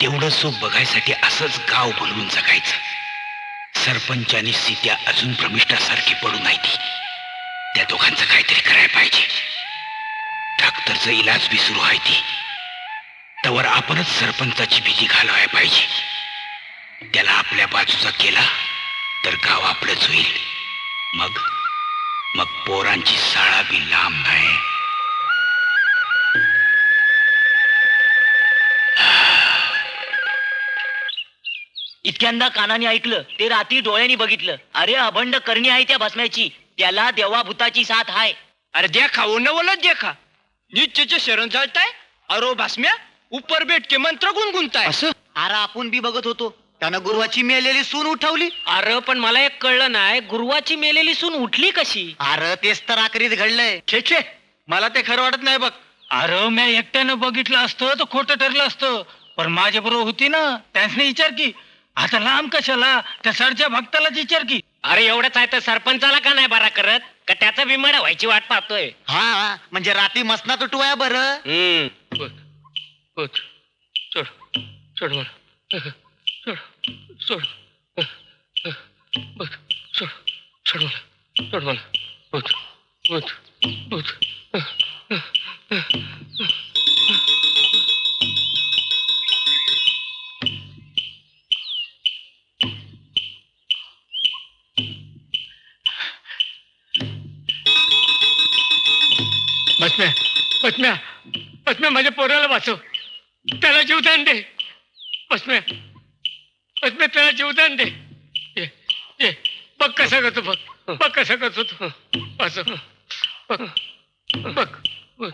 तेवढं सुख बघायसाठी असंच गाव बोलवून जगायचं. सरपंच आणि सीत्या अजून भ्रमिष्ठासारखी पडू नाही ती. त्या दोघांचं काहीतरी करायला पाहिजे. डॉक्टरचा इलाज बी सुरू आहे ती. तवर आपणच सरपंचाची भीती घालवायला पाहिजे. त्याला आपल्या बाजूचा केला तर गाव आपलंच होईल. मग मग पोरांची शाळा बी लांब नाही. इतक्यांदा कानाने ऐकलं ते रात्री डोळ्यांनी बघितलं. अरे अभंड करणी आहे त्या भस्म्याची. त्याला देवाभूताची साथ आहे. अरे देखा वो न बोलत देखा नीचे शरण जाताय. अरो भस्म्या ऊपर बैठ के मंत्र गुणगुणताय. असं अरे आपण बी बघत होतो. त्यानं गुरुवाची मेलेली सून उठवली. अरे पण मला एक कळलं नाही गुरुवाची मेलेली सून उठली कशी. अरे तेच तर आखरीत घडलंय. छे छे, मला ते खरं वाटत नाही बघ. अरे मी एकट्यानं बघितलं असतं तर खोटं ठरलं असतं. पण माझ्या बरोबर होती ना, त्यांनी विचार की. आता लांब कशाला, त्या सरच्या भक्तालाच विचार की. अरे एवढंच आहे तर सरपंचाला का नाही बरा करत का त्याचा बिमाड व्हायची वाट पाहतोय. हा म्हणजे रात्री मसनात उठवाया बरं. सोड सोड मला, सोड सोड सोड मला, सोड मला. बसम्या माझ्या पोराला वाचव. त्याला जीवदान दे. बसम्या त्याला जीवदान दे. ये बघ कसा करतो, बघ कसा करतो तू. वाचव बघ बघ बघ.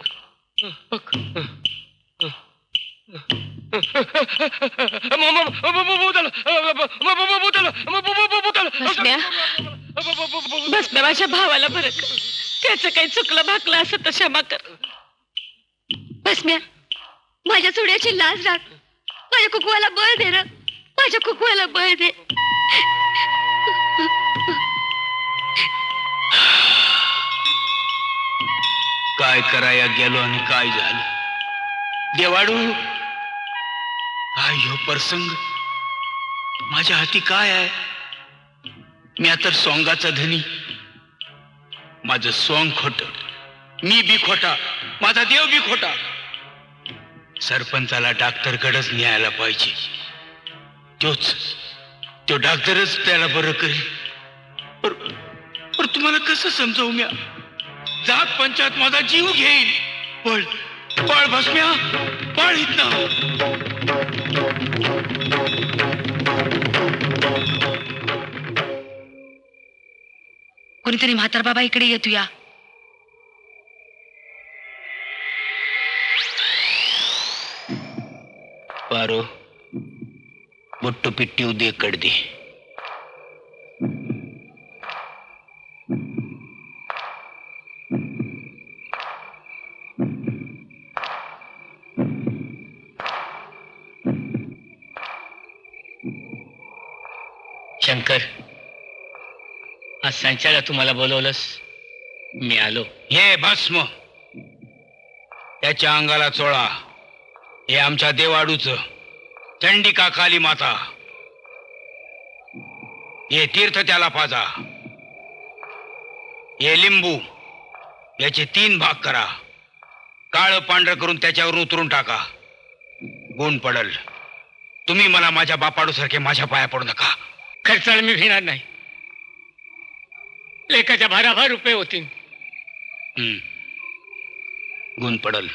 बस माझ्या भावाला बरं त्याचं काही चुकलं भाकलं असं तर क्षमा कर. बसम्या माझ्या चुड्याची लाज राख. माझ्या कुकवाला बळ दे ना, माझ्या कुकवाला बळ दे. काय कराया गेलो आणि काय झालं. देवाडू, काय ह्यो प्रसंग माझ्या हाती काय आहे. मी आता सोंगाचा धनी. माझं सोंग खोट, मी बी खोटा, माझा देव बी खोटा. सरपंचाला डॉक्टरकडेच न्यायला पाहिजे. तो डॉक्टरच त्याला बरं करेल. पण तुम्हाला कसं समजावू म्या. जात पंचायत माझा जीव घेईल. पळ पळ भस्म्या, पळ इथनं. कोणीतरी म्हातार बाबा इकडे येतो या. पारो बुट्टू पिट्टी उदे कड़ दे. शंकर, आज सांच्याला तुम्हाला बोलवलंस, मी आलो. हे भस्म त्याच्या अंगाला चोळा. हे आमच्या देवाडूच चंडिका काली माता. हे तीर्थ त्याला पाजा. हे लिंबू याचे 3 भाग करा. काळ पांढर करून त्याच्यावरून उतरून टाका. गुण पडल. तुम्ही मला माझ्या बापाडू सारखे माझ्या पाया पडू नका. खर्चाला मी घेणार नाही. लेखाच्या भाराभार रुपये होतील. गुण पडल.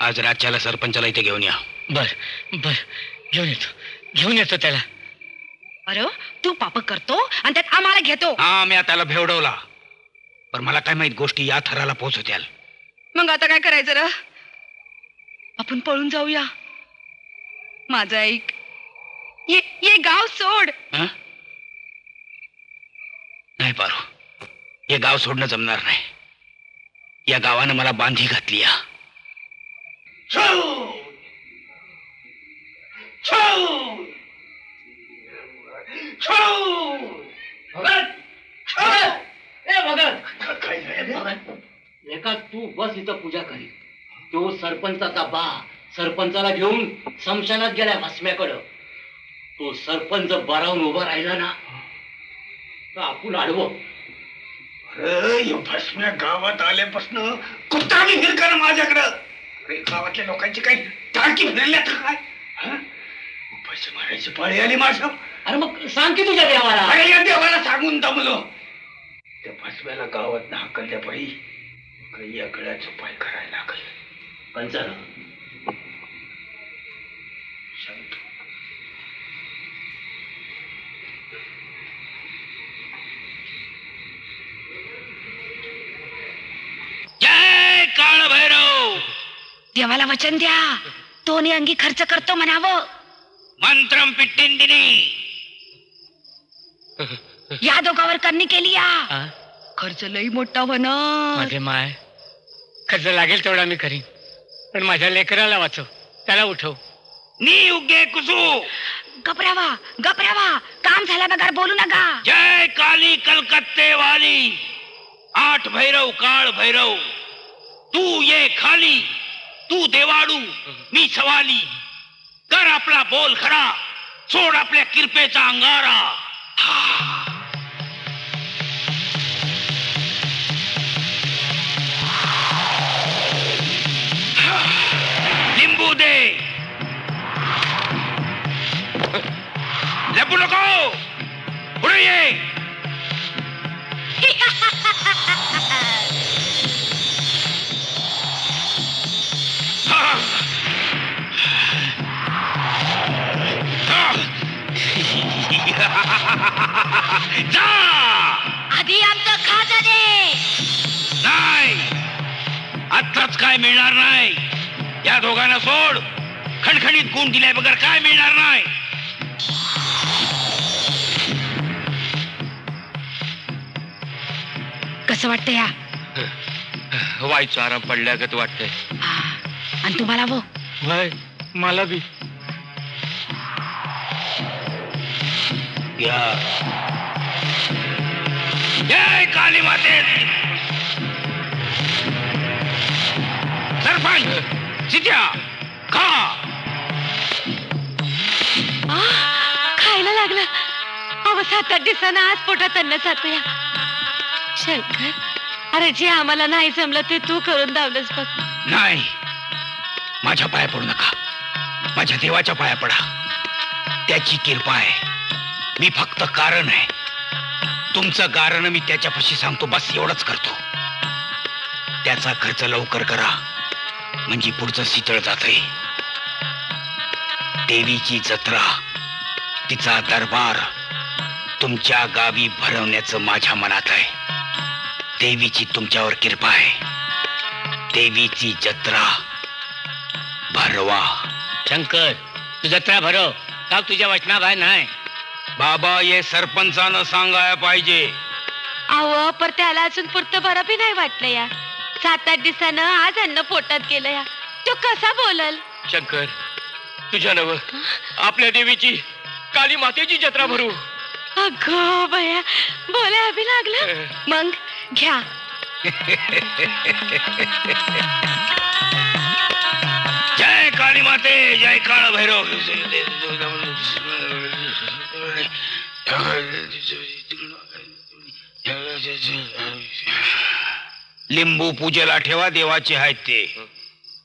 आज राज्याला सरपंचाला इथे घेऊन या. बर बर, घेऊन येतो त्याला. अरे तू पाप करतो आणि त्यात आम्हाला घेतो. हा, मी त्याला भेवडवला. पण मला काय माहित गोष्टी या थराला पोहोचत्याल. मग आता काय करायचं र? आपण पळून जाऊया. माझं ऐक, ये गाव सोड. नाही पारू, हे गाव सोडणं जमणार नाही. या गावानं मला बांधी घातली. या भगत एका तू बस इथं पूजा करी. तो सरपंचाचा बा सरपंचाला घेऊन स्मशानात गेलाय भस्म्याकडं. तो सरपंच बरावून उभा राहिला ना तर आपण आडवं. अरे भस्म्या गावात आल्यापासून कुत्राने हिरकर माझ्याकडं. अरे गावातल्या लोकांची काही टाळकी फिरल्या तर काय हं? पैसे मारायची पाळी आली माझं. अरे मग सांग की तुझ्या देवाला. अरे या देवाला सांगून दमलो. त्या भस्म्याला गावात हाकलल्या बाई काही या गळ्याचा उपाय करायला लागल. कंचन सांगतो. जय काळ भैरव. देवाला वचन द्या, तो अंगी खर्च करतो म्हणावं. मंत्रम पिट्टिंदिनी. या दोघावर करणी केली या. खर्च लई मोठा होणं. माझे माय खर्च लागेल तेवढा मी करीन, पण माझ्या लेकराला वाचव, त्याला उठव. नी उगे कुसू. घबरावा घबरावा, काम झाल्या बघार बोलू नका. जय काली कलकत्ते वाली. 8 भैरव काळ भैरव. तू ये खाली, तू देवाडू, मी सवाली. कर आपला बोल खरा, सोड आपल्या किरपेचा अंगारा. लिंबू दे. लपू नको, पुढे ये. जा. आधी आमचं खाजा दे. नाही, आत्ताच काय मिळणार नाही. या दोघांना सोड. खणखणीत गुण दिल्या बगर काय मिळणार नाही. कसं वाटतं या? व्हायचं आराम पडल्यागत वाटतंय. आणि तुम्हाला वो? वय मला बी. जय काली माते. सरपंच सिद्ध्या खा. खायला लागलं. अहो 7-8 दिवसानं आज पोटात अन्न जातो या. शंकर, अरे जे आम्हाला नाही जमलं ते तू करून दावलंस बघ. नाही, माझ्या पाया पडू नका. माझ्या देवाच्या पाया पडा. त्याची कृपा आहे. मी फक्त कारण आहे. तुमचं कारण मी त्याच्यापाशी सांगतो, बस एवढंच करतो. त्याचा खर्च लवकर करा, म्हणजे पुढचं शीतळ जातंय. देवीची जत्रा, तिचा दरबार तुमच्या गावी भरवण्याचं माझ्या मनात आहे. देवीची तुमच्यावर कृपा आहे. देवीची जत्रा भरवा. शंकर, तू जत्रा भरव का तुझ्या वचनाबाहेर नाही. बाबा हे सरपंचानं सांगायला पाहिजे. अहो पर त्याला अजून पुरतं बरं बी नाही वाटलं या. 7-8 दिवसानं आज अन्न पोटात गेलं या. तो कसा बोलल? शंकर, तुझ्या नव आपल्या देवीची काली मातेची जत्रा भरू. अगो बया, बोलाय बी लागलं. मग घ्या. जय काली माते. जय काळ भैरव. लिंबू पूजेला ठेवा, देवाचे आहेत ते.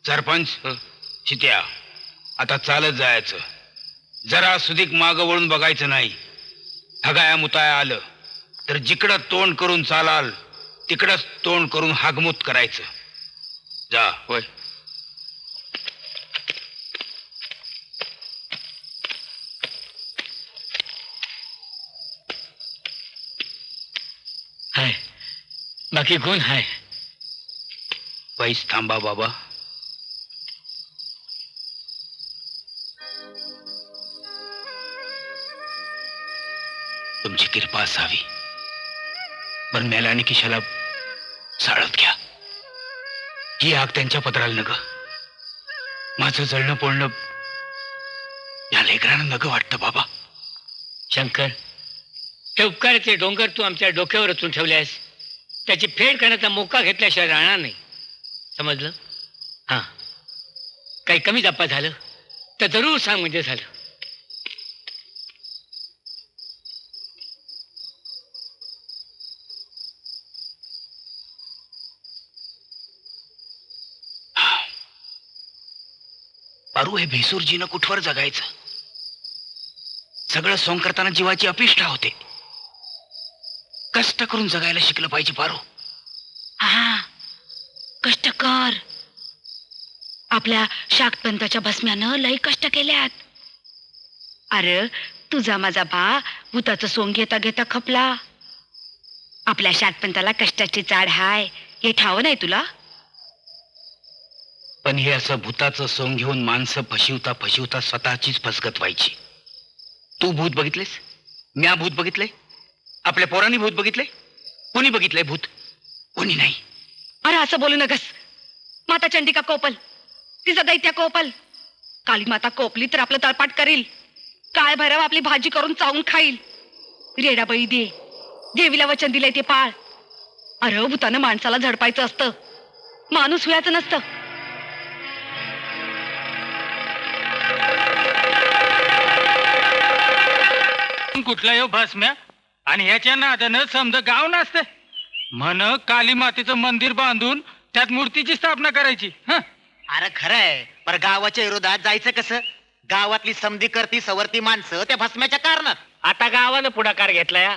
सरपंच चित्या, आता चालत जायचं. जरा सुधीक माग वळून बघायचं नाही. हगाया मुताया आलं तर जिकडं तोंड करून चालाल तिकडच तोंड करून हागमूत करायचं. जा. होय. हाय, बाकी कोण हाय? पैस थांबा बाबा. तुमची कृपा असावी. पण मेल्याने किशाला साळत घ्या. ही आग त्यांच्या पत्राला नग. माझं जळणं पोळणं या लेकरानं नग वाटतं बाबा. शंकर, हे उपकाराचे डोंगर तू आमच्या डोक्यावर रचून ठेवले आहेस. त्याची फेड करण्याचा मोका घेतल्याशिवाय राहणार नाही. समजलं? हा, काही कमी जप्पा झालं तर जरूर सांग, म्हणजे झालं. पारू, हे भेसूरजीनं कुठवर जगायचं? सगळं सोंग करताना जीवाची अपिष्ठा होते. कष्ट करून जगायला शिकलं पाहिजे पारू. हा, कष्ट कर. आपल्या शाक्तपंताच्या भस्म्यानं लई कष्ट केल्यात. अरे तुझा माझा बा भूताचं सोंग घेता घेता खपला. आपल्या शाक्तपंताला कष्टाची चाड हाय हे ठाव नाही तुला? पण हे असं भूताचं सोंग घेऊन माणसं फशिवता फशिवता स्वतःचीच फसगत व्हायची. तू भूत बघितलेस? म्या भूत बघितलंय? आपल्या पोरांनी भूत बघितलंय? कोणी बघितलंय भूत? कोणी नाही. अरे असं बोलू नकस. माता चंडिका कोपल, तिचा दैत्या कोपल. काली माता कोपली तर आपलं तळपाट करील. काळ भैरव आपली भाजी करून चावून खाईल. रेडाबाई दे, देवीला वचन दिलंय ते पाळ. अरे भूतानं माणसाला झडपायचं असतं, माणूस व्हायचं नसतं. कुठला येऊ भस्म्या आणि याच्या नादानं समजा गाव नसते म्हण. काली मातेचं मंदिर बांधून त्यात मूर्तीची स्थापना करायची. अरे खरंय, पर गावाच्या विरोधात जायचं कसं? गावातली समधी करती सवरती माणसं त्या भस्म्याच्या कारणात. आता गावानं पुढाकार घेतलाय,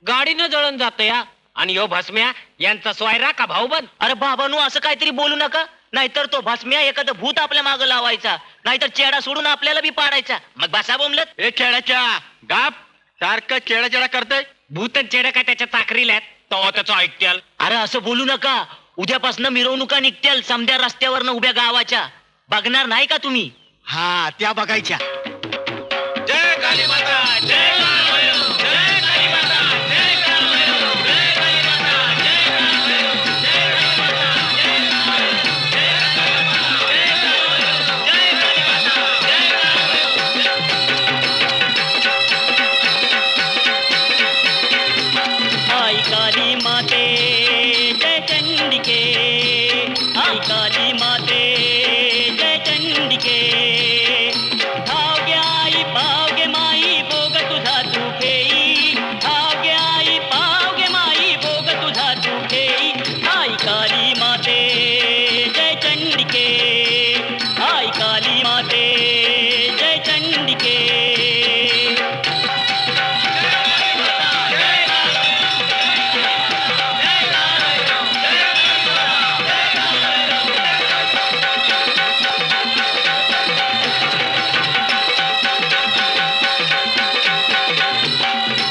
गाडीनं जळून जातो या. आणि यो भस्म्या यांचा स्वायरा का भाऊ बन? अरे बाबांनो, असं काहीतरी बोलू नका. नाहीतर तो भस्म्या एखादं भूत आपल्या मागं लावायचा, नाहीतर चेडा सोडून आपल्याला बी पाडायचा. मग बसा बोंबलत. ए खेळाच्या गाप, सारखं चेडा करतय. भूत चेड काय त्याच्या चाकरीला आहेत, तो त्याचं ऐकत्याल. अरे असं बोलू नका. उद्यापासून मिरवणुका निघत्याल समध्या रस्त्यावरनं उभ्या गावाच्या. बघणार नाही का तुम्ही? हा, त्या बघायच्या. जय काली माता, जय कालभैरव, जय काली माता, जय कालभैरव, जय काली माता, जय कालभैरव, जय काली माता, जय कालभैरव, जय काली माता, जय आई काली माते जय चंडिके, आई काली माते जय चंडिके. भावगे आई पावगे माई भोग तुझा तू घेई. भावगे आई पावगे माई भोग तुझा तू घेई. आई काली माते जय चंडिके, आई काली माते जय चंडिके.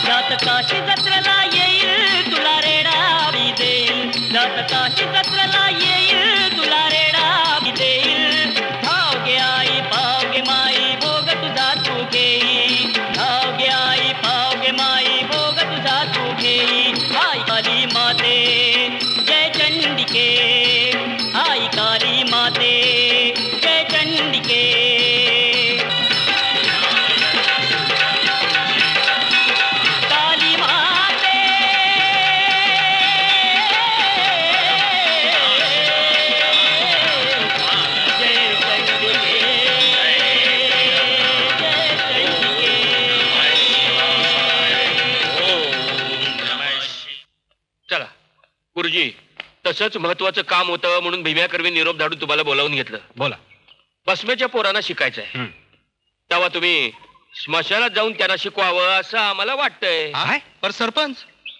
जात काशी जत्रेला येईल तुला रेडा बी देईल. जात काशी जत्रेला येईल तुला रेडा बी देईल. भावगे आई पावगे माई भोग तुझा तू घेई. भावगे आई पावगे माई भोग तुझा तू घेई. आई काली माते जय चंडिके, आई काली माते जय चंडिके. काली माते जय चंडिके, जय चंडिके. चला गुरुजी, तसंच महत्वाचं काम होतं म्हणून भीम्याकरवी निरोप धाडून तुम्हाला बोलावून घेतलं. बोला. भस्मेच्या पोरांना शिकायचंय. तेव्हा तुम्ही स्मशानात जाऊन त्यांना शिकवावं असं आम्हाला वाटतंय. काय पर सरपंच,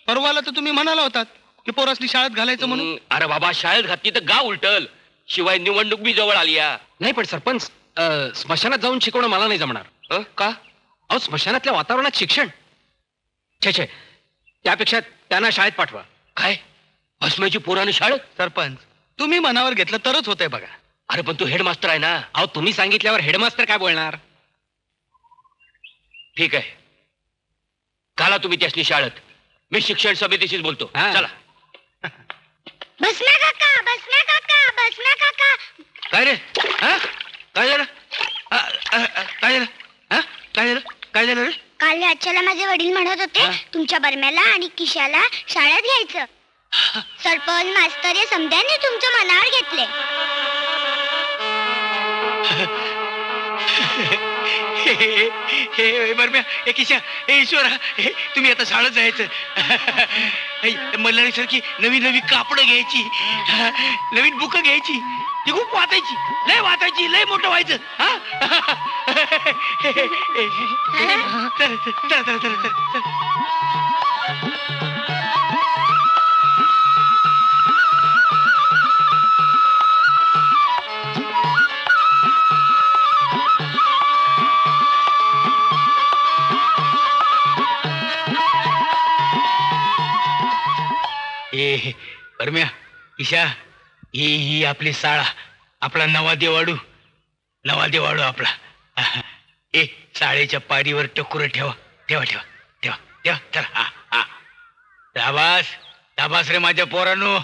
परवाला तर तुम्ही म्हणाला होतात की पोरासनी शाळेत घालायचं म्हणून. अरे बाबा, शाळेत घातली तर गाव उलटल. शिवाय निवडणूक बी जवळ आली या. नाही पण सरपंच, स्मशानात जाऊन शिकवणं मला नाही जमणार. का? अहो, स्मशानातल्या वातावरणात शिक्षण, छे त्यापेक्षा त्यांना शाळेत पाठवा. काय भस्मेची पोरानं शाळेत? सरपंच, तुम्ही मनावर घेतलं तरच होतंय बघा. अरे पण तू हेडमास्टर आहे ना. अहो, तुम्ही सांगितल्यावर हेडमास्तर काय बोलणार? ठीक आहे, घाला तुम्ही त्यासनी शाळेत. मी शिक्षण समितीशीच बोलतो. हा. चला. बसना काका, बसना काका, बसना काका. काय रे? हा? काय झालं? काय झालं? हा? काय झालं? काय झालं रे? काल रातच्याला माझे वडील म्हणत होते तुमच्या बरम्याला आणि किशाला शाळेत घ्यायचं. सरपंच मास्तर हे समध्याने तुमच्या मनावर घेतले. हे बरम्या, हे किशा, हे ईश्वरा, तुम्ही आता शाळेत जायचं. मल्हारी सारखी नवीन नवीन कापडं घ्यायची, नवीन बुक घ्यायची, ती खूप वाचायची, लय मोठं व्हायचं. चला. परम्या, ईशा, ही आपली शाळा, आपला नवा देवाडू आपला. शाळेच्या पारीवर टकुर ठेवा. चला. शाबास रे माझ्या पोरांनो.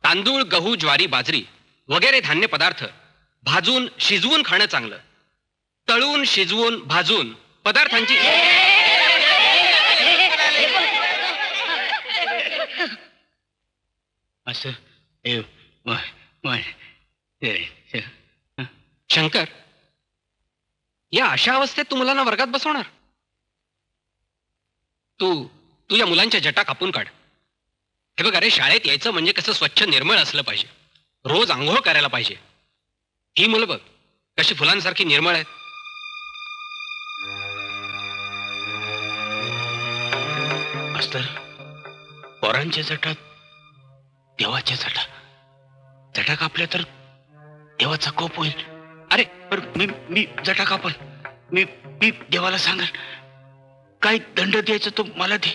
तांदूळ, गहू, ज्वारी, बाजरी वगैरे धान्य पदार्थ भाजून शिजवून खाणं चांगलं. तळून, शिजवून, भाजून पदार्थांची असं शंकर, या अशा अवस्थेत तू मुलांना वर्गात बसवणार? तू या मुलांच्या जटा कापून काढ. हे बघ, अरे शाळेत यायचं म्हणजे कसं स्वच्छ निर्मळ असलं पाहिजे. रोज आंघोळ करायला पाहिजे. ही मुलं बघ कशी फुलांसारखी निर्मळ आहेत. मास्तर, पोरांच्या जटात देवाच्या जटा कापल्या तर देवाचा कोप होईल. अरे पर मी जटा कापल, मी देवाला सांगेन. काय दंड द्यायचं तो मला दे,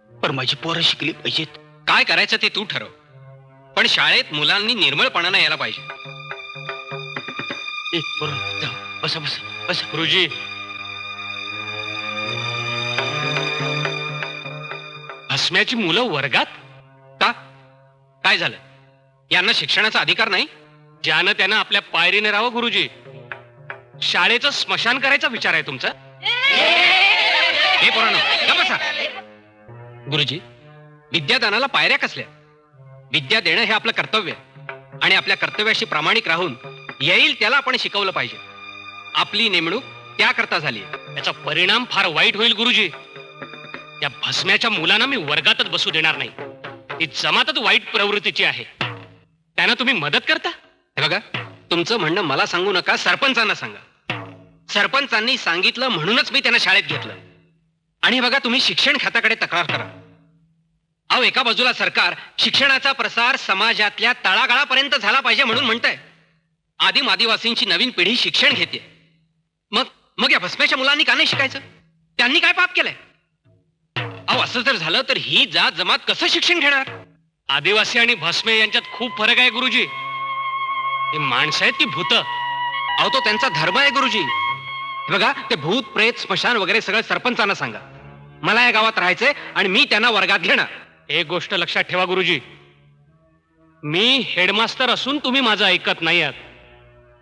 पर माझी पोरं शिकली पाहिजेत. काय करायचं ते तू ठरव, पण शाळेत मुलांनी निर्मळपणानं यायला पाहिजे. बस गुरुजी, भस्म्याची मुलं वर्गात का? काय झालं? यांना शिक्षणाचा अधिकार नाही? ज्यानं त्यानं आपल्या पायरीने राहावं गुरुजी. शाळेचं स्मशान करायचा विचार आहे तुमचा? हे पोरांनो, गप्प बसा. गुरुजी, विद्यादानाला पायऱ्या कसल्या? विद्या देणं हे आपलं कर्तव्य आहे आणि आपल्या कर्तव्याशी प्रामाणिक राहून येईल त्याला आपण शिकवलं पाहिजे. आपली नेमणूक त्याकरता झाली. याचा परिणाम फार वाईट होईल गुरुजी. त्या भस्म्याच्या मुलांना मी वर्गातच बसू देणार नाही. ती जमातच वाईट प्रवृत्तीची आहे. त्यांना तुम्ही मदत करता? हे बघा, तुमचं म्हणणं मला सांगू नका, सरपंचांना सांगा. सरपंचांनी सांगितलं म्हणूनच मी त्यांना शाळेत घेतलं. आणि बघा, तुम्ही शिक्षण खात्याकडे तक्रार करा. अहो, एका बाजूला सरकार शिक्षणाचा प्रसार समाजातल्या तळागाळापर्यंत झाला पाहिजे म्हणून म्हणतंय. आदिम आदिवासींची नवीन पिढी शिक्षण घेते. मग या भस्म्याच्या मुलांनी का नाही शिकायचं? त्यांनी काय पाप केलंय? अहो, असं जर झालं तर ही जात जमात कसं शिक्षण घेणार? आदिवासी आणि भस्मे यांच्यात खूप फरक आहे गुरुजी. ते माणसं आहेत की भूत? अहो, तो त्यांचा धर्म आहे गुरुजी. बघा, ते भूत, प्रेत, स्मशान वगैरे सगळं सरपंचांना सांगा. मला या गावात राहायचंय आणि मी त्यांना वर्गात घेणार. एक गोष्ट लक्षात ठेवा गुरुजी, मी हेडमास्टर असून तुम्ही माझं ऐकत नाही आहात.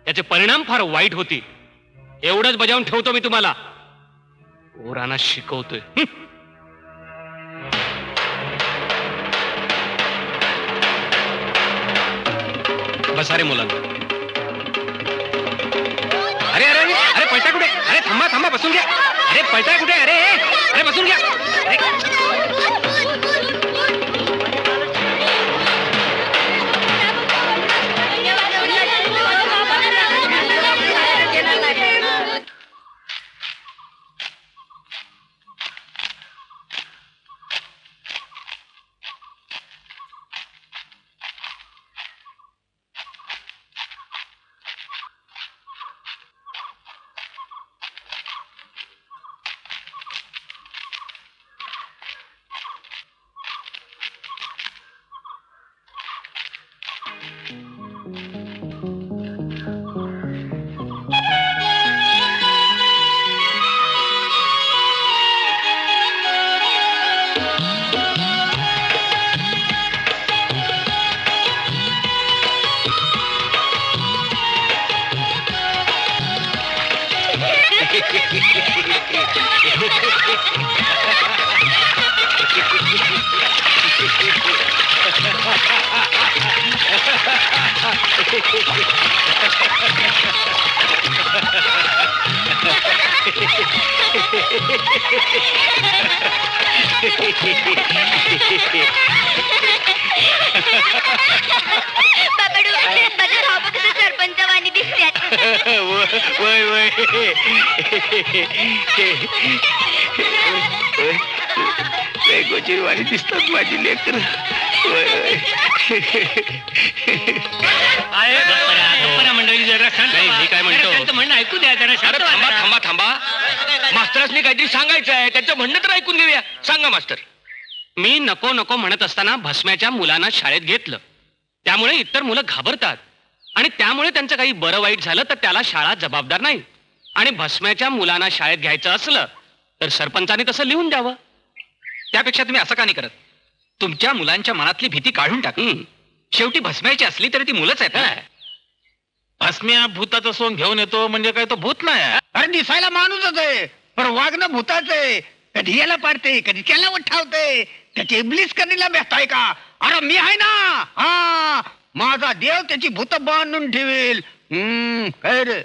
याचे परिणाम फार वाईट होती. एवढंच बजावून ठेवतो मी तुम्हाला. पोरांना शिकवतोय. बसा रे मुलांना. अरे अरे अरे अरे पळताय कुठे? अरे थांबा बसून घ्या. अरे पळताय कुठे? अरे बसून घ्या. बाबाडू माझ्या राबत सरपंच वाणी दिसतात. वय वय गोचिरवाणी दिसतात माझी लेकर. मंडळी जरा शांत नाही, मी काय म्हणतो? त्यांचं म्हणणं ऐकू द्या जरा शांत व्हा थांबा जरा. थांबा थांबा मास्तरासनी काहीतरी सांगायचं आहे, त्यांचं म्हणणं तर ऐकून घेऊया. सांगा मास्तर. मी नको नको म्हणत असताना भस्म्याच्या मुलांना शाळेत घेतलं, त्यामुळे इतर मुलं घाबरतात आणि त्यामुळे त्यांचं काही बरं वाईट झालं तर त्याला शाळा जबाबदार नाही. आणि भस्म्याच्या मुलांना शाळेत घ्यायचं असलं तर सरपंचाने तसं लिहून द्यावं. त्यापेक्षा तुम्ही असं का नाही करत? तुमच्या मुलांच्या मनातली भीती काढून टाक. शेवटी भस्मायची असली तरी ती मुलंच आहेत ना. भस्म्या भूताचं सोंग घेऊन येतो म्हणजे काय तो भूत नाही आहे. अरे दिसायला माणूसच आहे, पण वागणं भूताचं आहे. कधी याला पाडते, कधी त्याला उठावते. त्याची इब्लीस कधीला भेटताय का? अरे मी आहे ना. हा, माझा देव त्याची भूत बांधून ठेवेल. काय रे?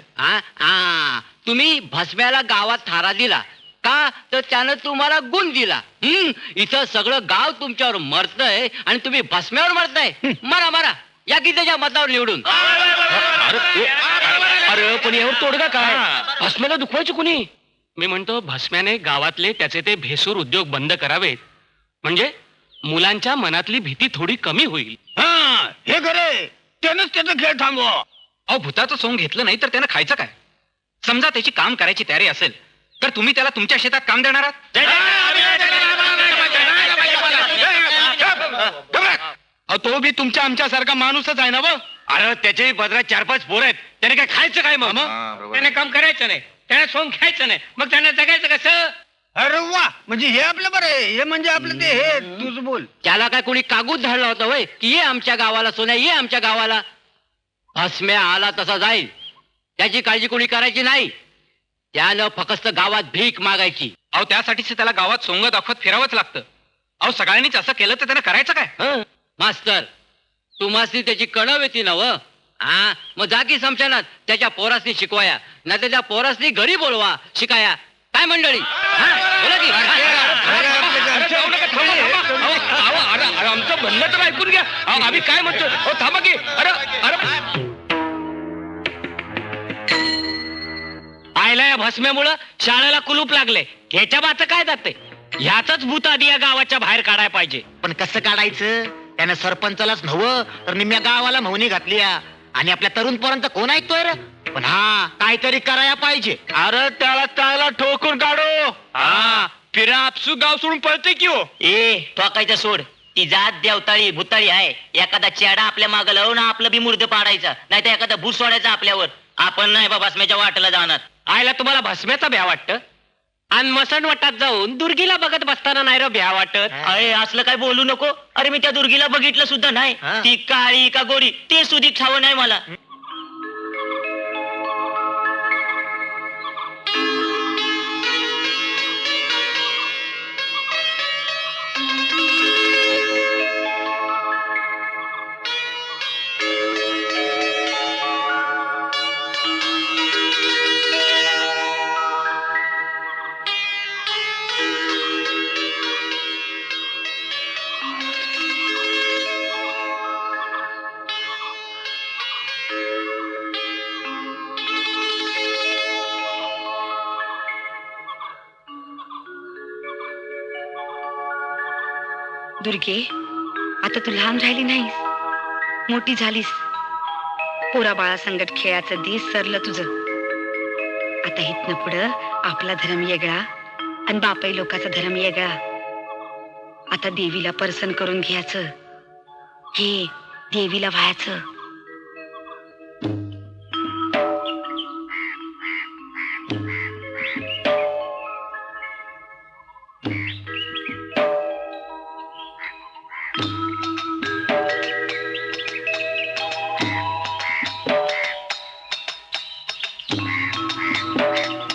तुम्ही भस्म्याला गावात थारा दिला का तर त्यानं तुम्हाला गुण दिला. इथं सगळं गाव तुमच्यावर मरतय आणि तुम्ही भस्म्यावर मरताय. मरा मरा या की त्याच्या मतावर निवडून. अरे पण यावर तोडगा काय? भस्म्याला दुखवायची कुणी? मी म्हणतो भस्म्याने गावातले त्याचे ते भेसूर उद्योग बंद करावेत, म्हणजे मुलांच्या मनातली भीती थोडी कमी होईल. हा, हे खरे. त्यानंच त्याचा खेळ थांबवा. अहो, भूताचं सोंग घेतलं नाही तर त्यानं खायचं काय? समजा त्याची काम करायची तयारी असेल तर तुम्ही त्याला तुमच्या शेतात काम देणार आहात? तो बी तुमच्या आमच्यासारखा माणूसच आहे ना. अरे त्याच्याही पदरात 4-5 पोर आहेत, त्याने काय खायचं काय मग? त्याने काम करायचं नाही, त्याने सोंग घ्यायचं नाही, मग त्याने जगायचं कसं? अरे वा, म्हणजे हे आपलं बरं आहे. हे म्हणजे आपलं ते हे तुझ बोल. त्याला काय कोणी कागूद धाडला होता वय की ये आमच्या गावाला सोन्या, ये आमच्या गावाला? भस्म्या आला तसा जाईल, त्याची काळजी कोणी करायची नाही. त्यानं फक्त गावात भीक मागायची. अहो, त्यासाठीच त्याला गावात सोंग दाखवत फिरावंच लागतं. अहो, सगळ्यांनीच असं केलं तर त्यानं करायचं काय? मास्तर, तुम्हासनी त्याची कणव येते ना व? हा, मग जा की समशानात त्याच्या पोरासनी शिकवाया, नाही त्या पोरासनी घरी बोलवा शिकाया. काय मंडळी? बोला की. अरे आमचं म्हणणं तर ऐकून घ्या. आम्ही काय म्हणतो? थांबा की. अरे अरे पाहिलं या भस्म्यामुळं शाळेला कुलूप लागले. ह्याच्या बात काय जाते? ह्याच भूत आधी या गावाच्या बाहेर काढायला पाहिजे. पण कसं काढायचं? त्यानं सरपंचालाच नव्हं तर निम्म्या गावाला म्हवणी घातली आणि आपल्या तरुण पोरांचं कोण ऐकतोय रे? पण हा, काहीतरी करायला पाहिजे. अरे त्याला त्याला ठोकून काढो. फिरा आपसू गाव सोडून पळते की हो. टोकायचं सोड. ती जात देवताळी भूताळी आहे. एखादा चेडा आपल्या मागं लावून आपलं बी मुर्द पाडायचा, नाही तर एखादा भूत सोडायचा आपल्यावर. आपण नाही बाबा भस्म्याच्या वाटेला जाणार. आयला तुम्हाला भस्म्याचा भ्या वाटतं आणि मसणवटात जाऊन दुर्गीला बघत बसताना नाही रे भ्या वाटत? अरे असलं काय बोलू नको. अरे मी त्या दुर्गीला बघितलं सुद्धा नाही. ती काळी का गोरी ते सुधी ठावं नाही मला. दुर्गे, आता तू लहान राहिली नाहीस, मोठी झालीस. पोरा बाळा संगत खेळाचं दिस सरलं तुझं. आता इथनं पुढं आपला धर्म वेगळा आणि बापाई लोकांचा धर्म वेगळा. आता देवीला परसन करून घ्यायचं, हे देवीला व्हायचं.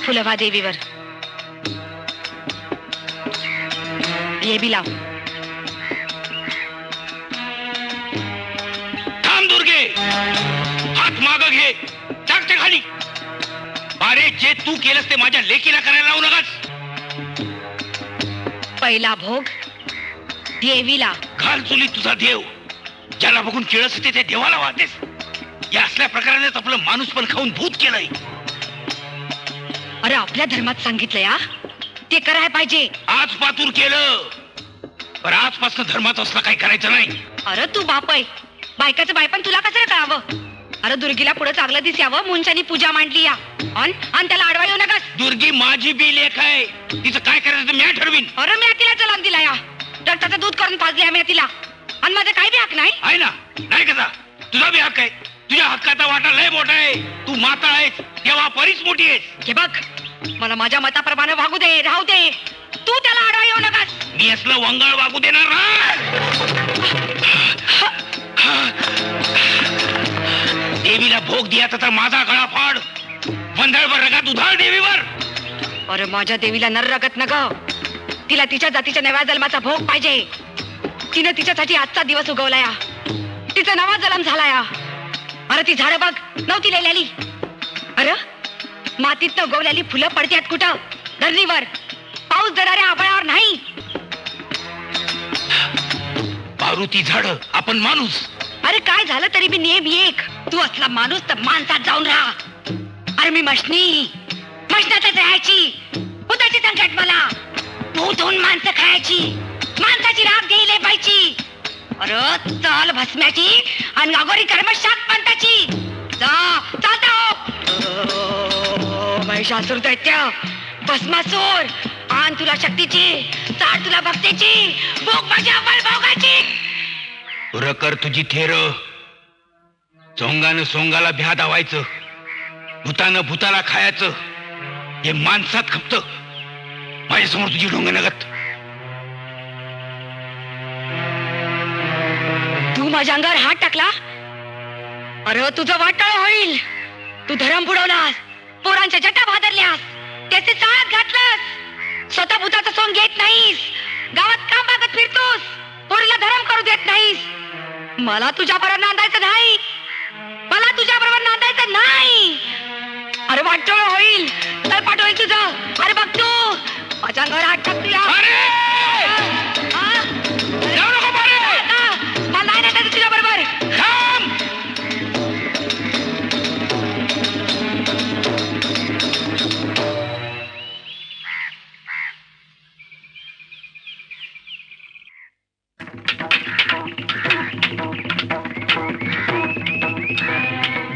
फुलवा देवीवर ये बी लाव. थांब दुर्गे. हात माग घे, टाक ते खाली. अरे जे तू केलंस ते माझ्या लेकीला करायला लावू नकास. पहिला भोग देवीला. घाल चुली तुझा देव. ज्याला बघून किळस होते ते देवाला वाहतेस. या असल्या प्रकारानेच आपलं माणूस पण खाऊन भूत केलंय. अरे आपल्या धर्मात सांगितलं या ते करायला पाहिजे. आज पातूर केलं, पण आजपासून धर्मात असलं काही करायचं नाही. अरे तू बाप आहे, बायकाचं बाय पण तुला कसं कळावं. अरे दुर्गीला पुढे चांगलं दिसावं मुंशानी पूजा मांडली या आणि त्याला अडवा येऊ नका. दुर्गी माझी बी लेख आहे, तिचं काय करायचं ते मी ठरवीन. अरे मी तिला चलान दिला या, रक्ताचं दूध करून पाजले मी तिला, आणि माझं काही बी हक नाही. आहे ना, नाही कसा तुझा बी हक्क आहे. तुझ्या हक्काचा वाटा लय मोठा आहे. तू माता आहेस तेव्हा परीच मोठी आहेस. हे बघ मला माझ्या मताप्रमाणे वागू दे, राहू दे. तू त्याला अडवा येऊ नका. मी असलं वंगाळ वागू देणार नाही. देवीला भोग दिया तर माझा गळा फाड. वंदळभर रगात उधाळ देवीवर. अरे माझ्या देवीला नर रगत न ग, तिला तिच्या जातीच्या नव्या जन्माचा भोग पाहिजे. तिने तिच्यासाठी आजचा दिवस उगवला या, तिचा नवा जन्म झाला या. अरे ती झाडं बघ नव्हती लिहिलेली. अरे मातीत उगवलेली फुलं पडतात कुठं, धरणीवर, पाऊस देणाऱ्या आभाळावर नाही. पारुती झाड, आपण माणूस. अरे काय झालं तरी मी नेहमी एक. तू असला माणूस तर माणसात जाऊन राहा. अरे मी मशनातच राहायची. भूताची संकट मला भूत होऊन माणसं खायची, माणसाची राग घ्यायला पाहिजे. अरे चाल भस्म्याची आणि अगोरी कर्म शाक पंताची. जा चालता हो महिषासुर दैत्य, भस्मासूर, आण तुला शक्तीची, चाड तुला भक्तीची, भोग माझ्या भोगाची. पुरं कर तुझी थेर. सोंगानं सोंगाला भ्या दावायचं, भूतानं भूताला खायचं. हे माणसात खपत. माझ्यासमोर तुझी डोंग नगत. तू माझ्या अंगावर हात टाकला. अरे तुझं वाटाळ होईल. तू धरम बुडवलास, पोरांच्या जटा भादरल्यास, त्याचे चाळात घातलंस. स्वतः भूताचं सोंग घेत नाहीस, गावात काम बघत फिरतोस, पोरीला धरम करू देत नाहीस. मला तुझ्या बरोबर नांदायचं नाही, मला तुझ्या बरोबर नांदायचं नाही. अरे वाटोळ होईल, तर पाठवेल तुझं. अरे बघ तू माझ्या अंगावर हात टाकूया. मला नाही नांदायचं तुझ्या बरोबर.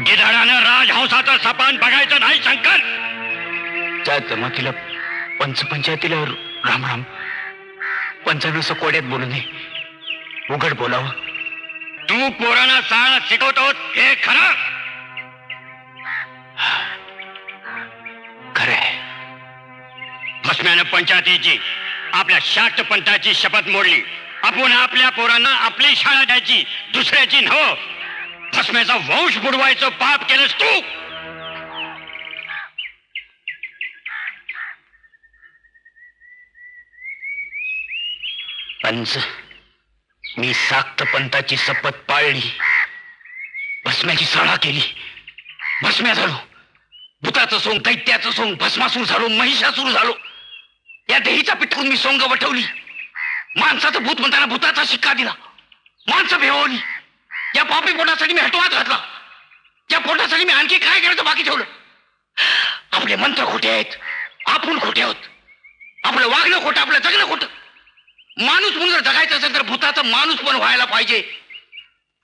गिधाडानं राजहंसाचं सपान बघायचं नाही शंकर. त्या जमातीला पंचायतीला राम राम. पंचानं असं कोड्यात बोलू नये, उघड बोलावं. तू पोरांना साळ शिकवतोस हे खरं? खरंय. भस्म्यानं पंचायतीची, आपल्या शाक्त पंथाची शपथ मोडली. आपण आपल्या पोरांना आपली शाळा द्यायची, दुसऱ्याची नव्ह. भस्म्याचा वंश बुडवायचं पाप केलंस तू. पंच, मी साक्त पंथाची शपथ पाळली, भस्म्याची शाळा केली, भस्म्या झालो. भूताचं सोंग, दैत्याचं सोंग, भस्मासूर झालो, महिषासूर झालो. या देहीच्या पिठातून मी सोंग वठवली. माणसाचं भूत म्हणताना भूताचा शिक्का दिला, माणसं भेवली. या पापी पोटासाठी मी हटवात घातला. या पोटासाठी मी आणखी काय करायचं बाकी ठेवलं. आपले मंत्र खोटे आहेत, आपण खोटे आहोत. आपलं वागणं खोटं, आपलं जगणं खोटं. माणूस म्हणून जर जगायचं असेल तर भूताचा माणूस पण व्हायला पाहिजे.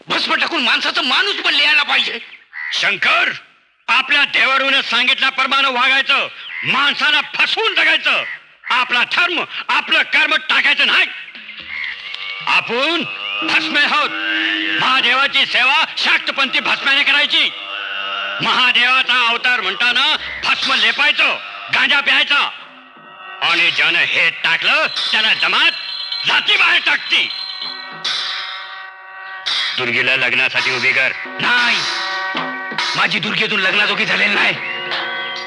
भस्म टाकून माणसाचं माणूस पण लिहायला पाहिजे. शंकर, आपल्या देवाडून सांगितल्याप्रमाणे वागायचं, माणसाला फसवून जगायचं. आपला धर्म, आपलं कर्म टाकायचं नाही. आपण भस्मे आहोत. महादेवाची सेवा शाक्तपंथी भस्म्याने करायची. महादेवाचा अवतार म्हणताना भस्म लेपायचं, गांजा प्यायचा. आणि ज्यानं हे टाकलं त्याला जमात जाती बाहेर टाकती. दुर्गीला लग्नासाठी उभी कर. नाही, माझी दुर्गेतून लग्नाजोगी झालेली नाही.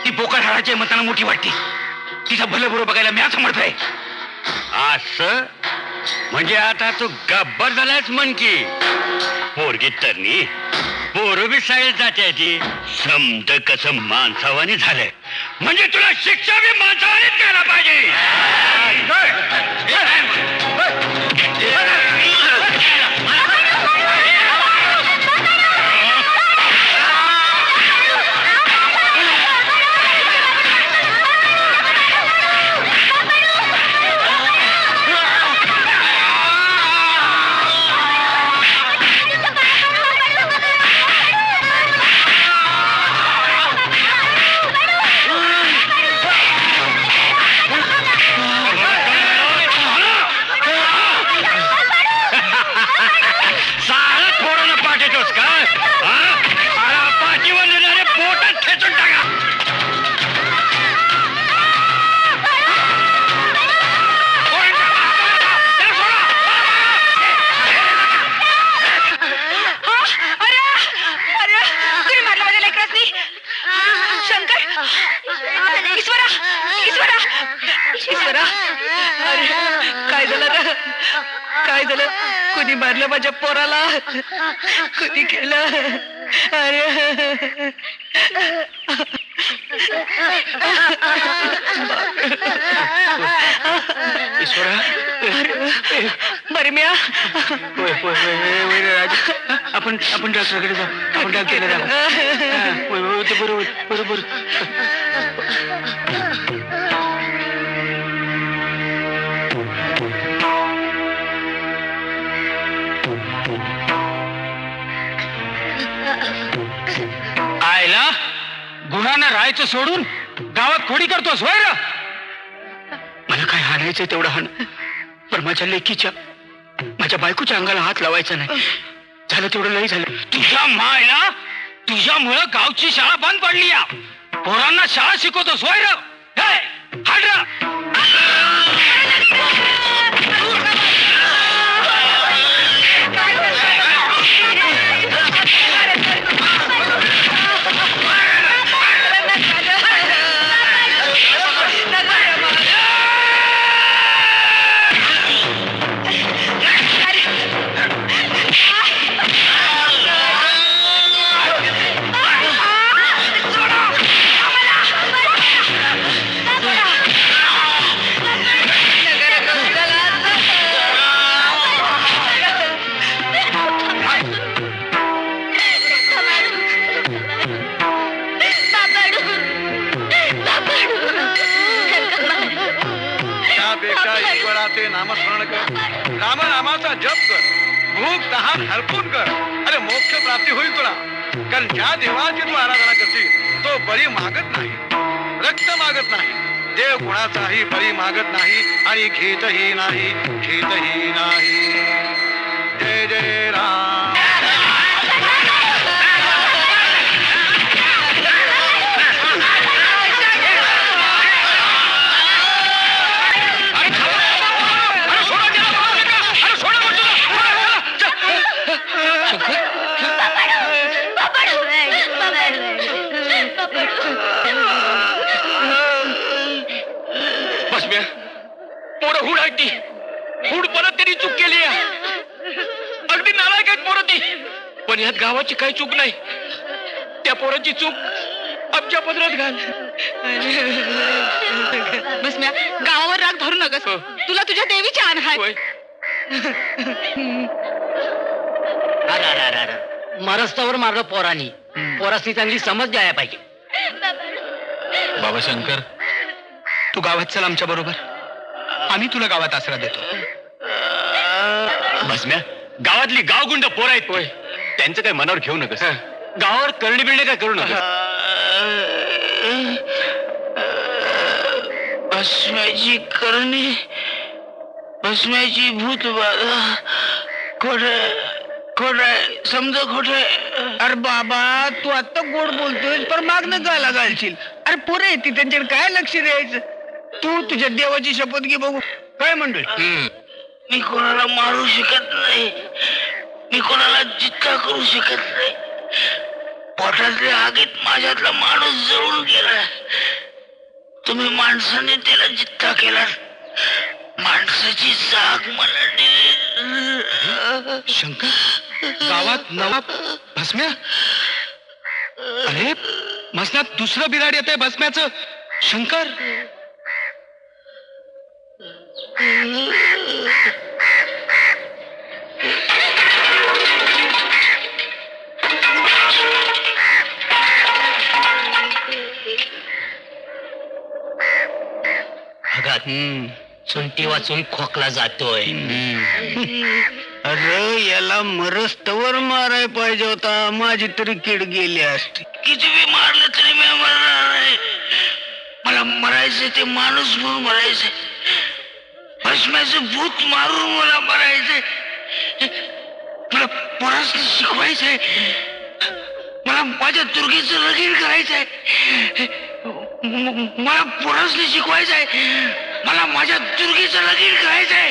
ती पोकळ हाडाच्या मताना मोठी वाटते. तिचा भलं बरोबर बघायला मी समर्थ आहे. असं म्हणजे आता तू गब्बर झालायच म्हण की. पोरगी तरणी पोरं बी शाळेत जाते ती समज कसं माणसावानी झालंय म्हणजे तुला शिक्षा बी माणसावानीच द्यायला सारा पोरांना पाठ येतोस का पाठीवर नेणारे पोटात खेचून टाका. अरे अरे कुणी मारलं माझ्या लेकरासनी? शंकर ईश्वरा ईश्वरा ईश्वरा अरे काय झालं रे काय झालं कुणी मारलं माझ्या पोराला कुणी केलं अरे ईश्वरा बरे मी आपण डॉक्टरकडे जाऊ आपण डॉक्टरकडे जाऊ बरोबर बरोबर आयला गुन्हानं राहायचं सोडून गावात खोडी करतोस होय रे? मला काय हाणायचंय तेवढं हाण पण माझ्या लेकीच्या माझ्या बायकोच्या अंगाला हात लावायचा नाही झालं तेवढं नाही झालं. तुझ्या मायला तुझ्यामुळं गावची शाळा बंद पडली या पोरांना शाळा शिकवतोस होय रे? हाड रे. ईश्वराचे नामस्मरण कर रामनामाचा जप कर भूक तहान हरपून कर अरे मोक्ष प्राप्ती होईल तुला कारण ज्या देवाची तू आराधना करशील तो बळी मागत नाही रक्त मागत नाही देव गुणाचाही बळी मागत नाही आणि घेतही नाही जय जय राम. पोरं हुड आहेत ती हुड परत त्यांनी चूक केली अगदी नालायक आहेत पोरं ती पण यात गावाची काही चूक नाही त्या पोराची चूक आमच्या पदरात घाल. बस म्या गावावर राग धरू नकस तुला तुझ्या देवीची आण आहे मरस्तावर मारलं पोरांनी पोरासनी चांगली समज द्यायला पाहिजे. बाबा शंकर तू गावात चल आमच्या बरोबर आम्ही तुला गावात आसरा देतो. भस्म्या गावातली गावगुंड पोर आहेत होय त्यांचं काय मनावर घेऊ नकस गावावर करणी बिळणे काय करू नका. भस्म्याची करणी भस्म्याची भूत बाधा खोट समजा खोट. अरे बाबा तू आता गोड बोलतोय पर मागणं गाला घालशील. अरे पोरं येते त्यांच्याकडे काय लक्ष द्यायचं. तू तुझ्या देवाची शपथ घे बघू काय म्हणतोय. मी कोणाला मारू शकत नाही मी कोणाला जित्ता करू शकत नाही. पोटातल्या आगीत माझ्यातला माणूस जळून गेला तुम्ही माणसाने त्याला जित्ता केला माणसाची जाग मला दिली. शंकर गावात नवा भस्म्या अरे मसनात दुसरं बिराड येत आहे भस्म्याचं. शंकर सुंटी वाचून खोकला जातोय. अरे याला मरस्तवर माराय पाहिजे होता. माझी तरी किड गेली असती. किती बी मारलं तरी मी मरणार नाही. मला मरायचं ते माणूस म्हणून मरायचंय. भस्म्याचं भूत मारून मला मरायचंय. मला पोरास शिकवायचंय. मला माझ्या दुर्गेचं लगीन करायचंय. मला पोरासने शिकवायचंय. मला माझ्या दुर्गेचं लगीन करायचंय.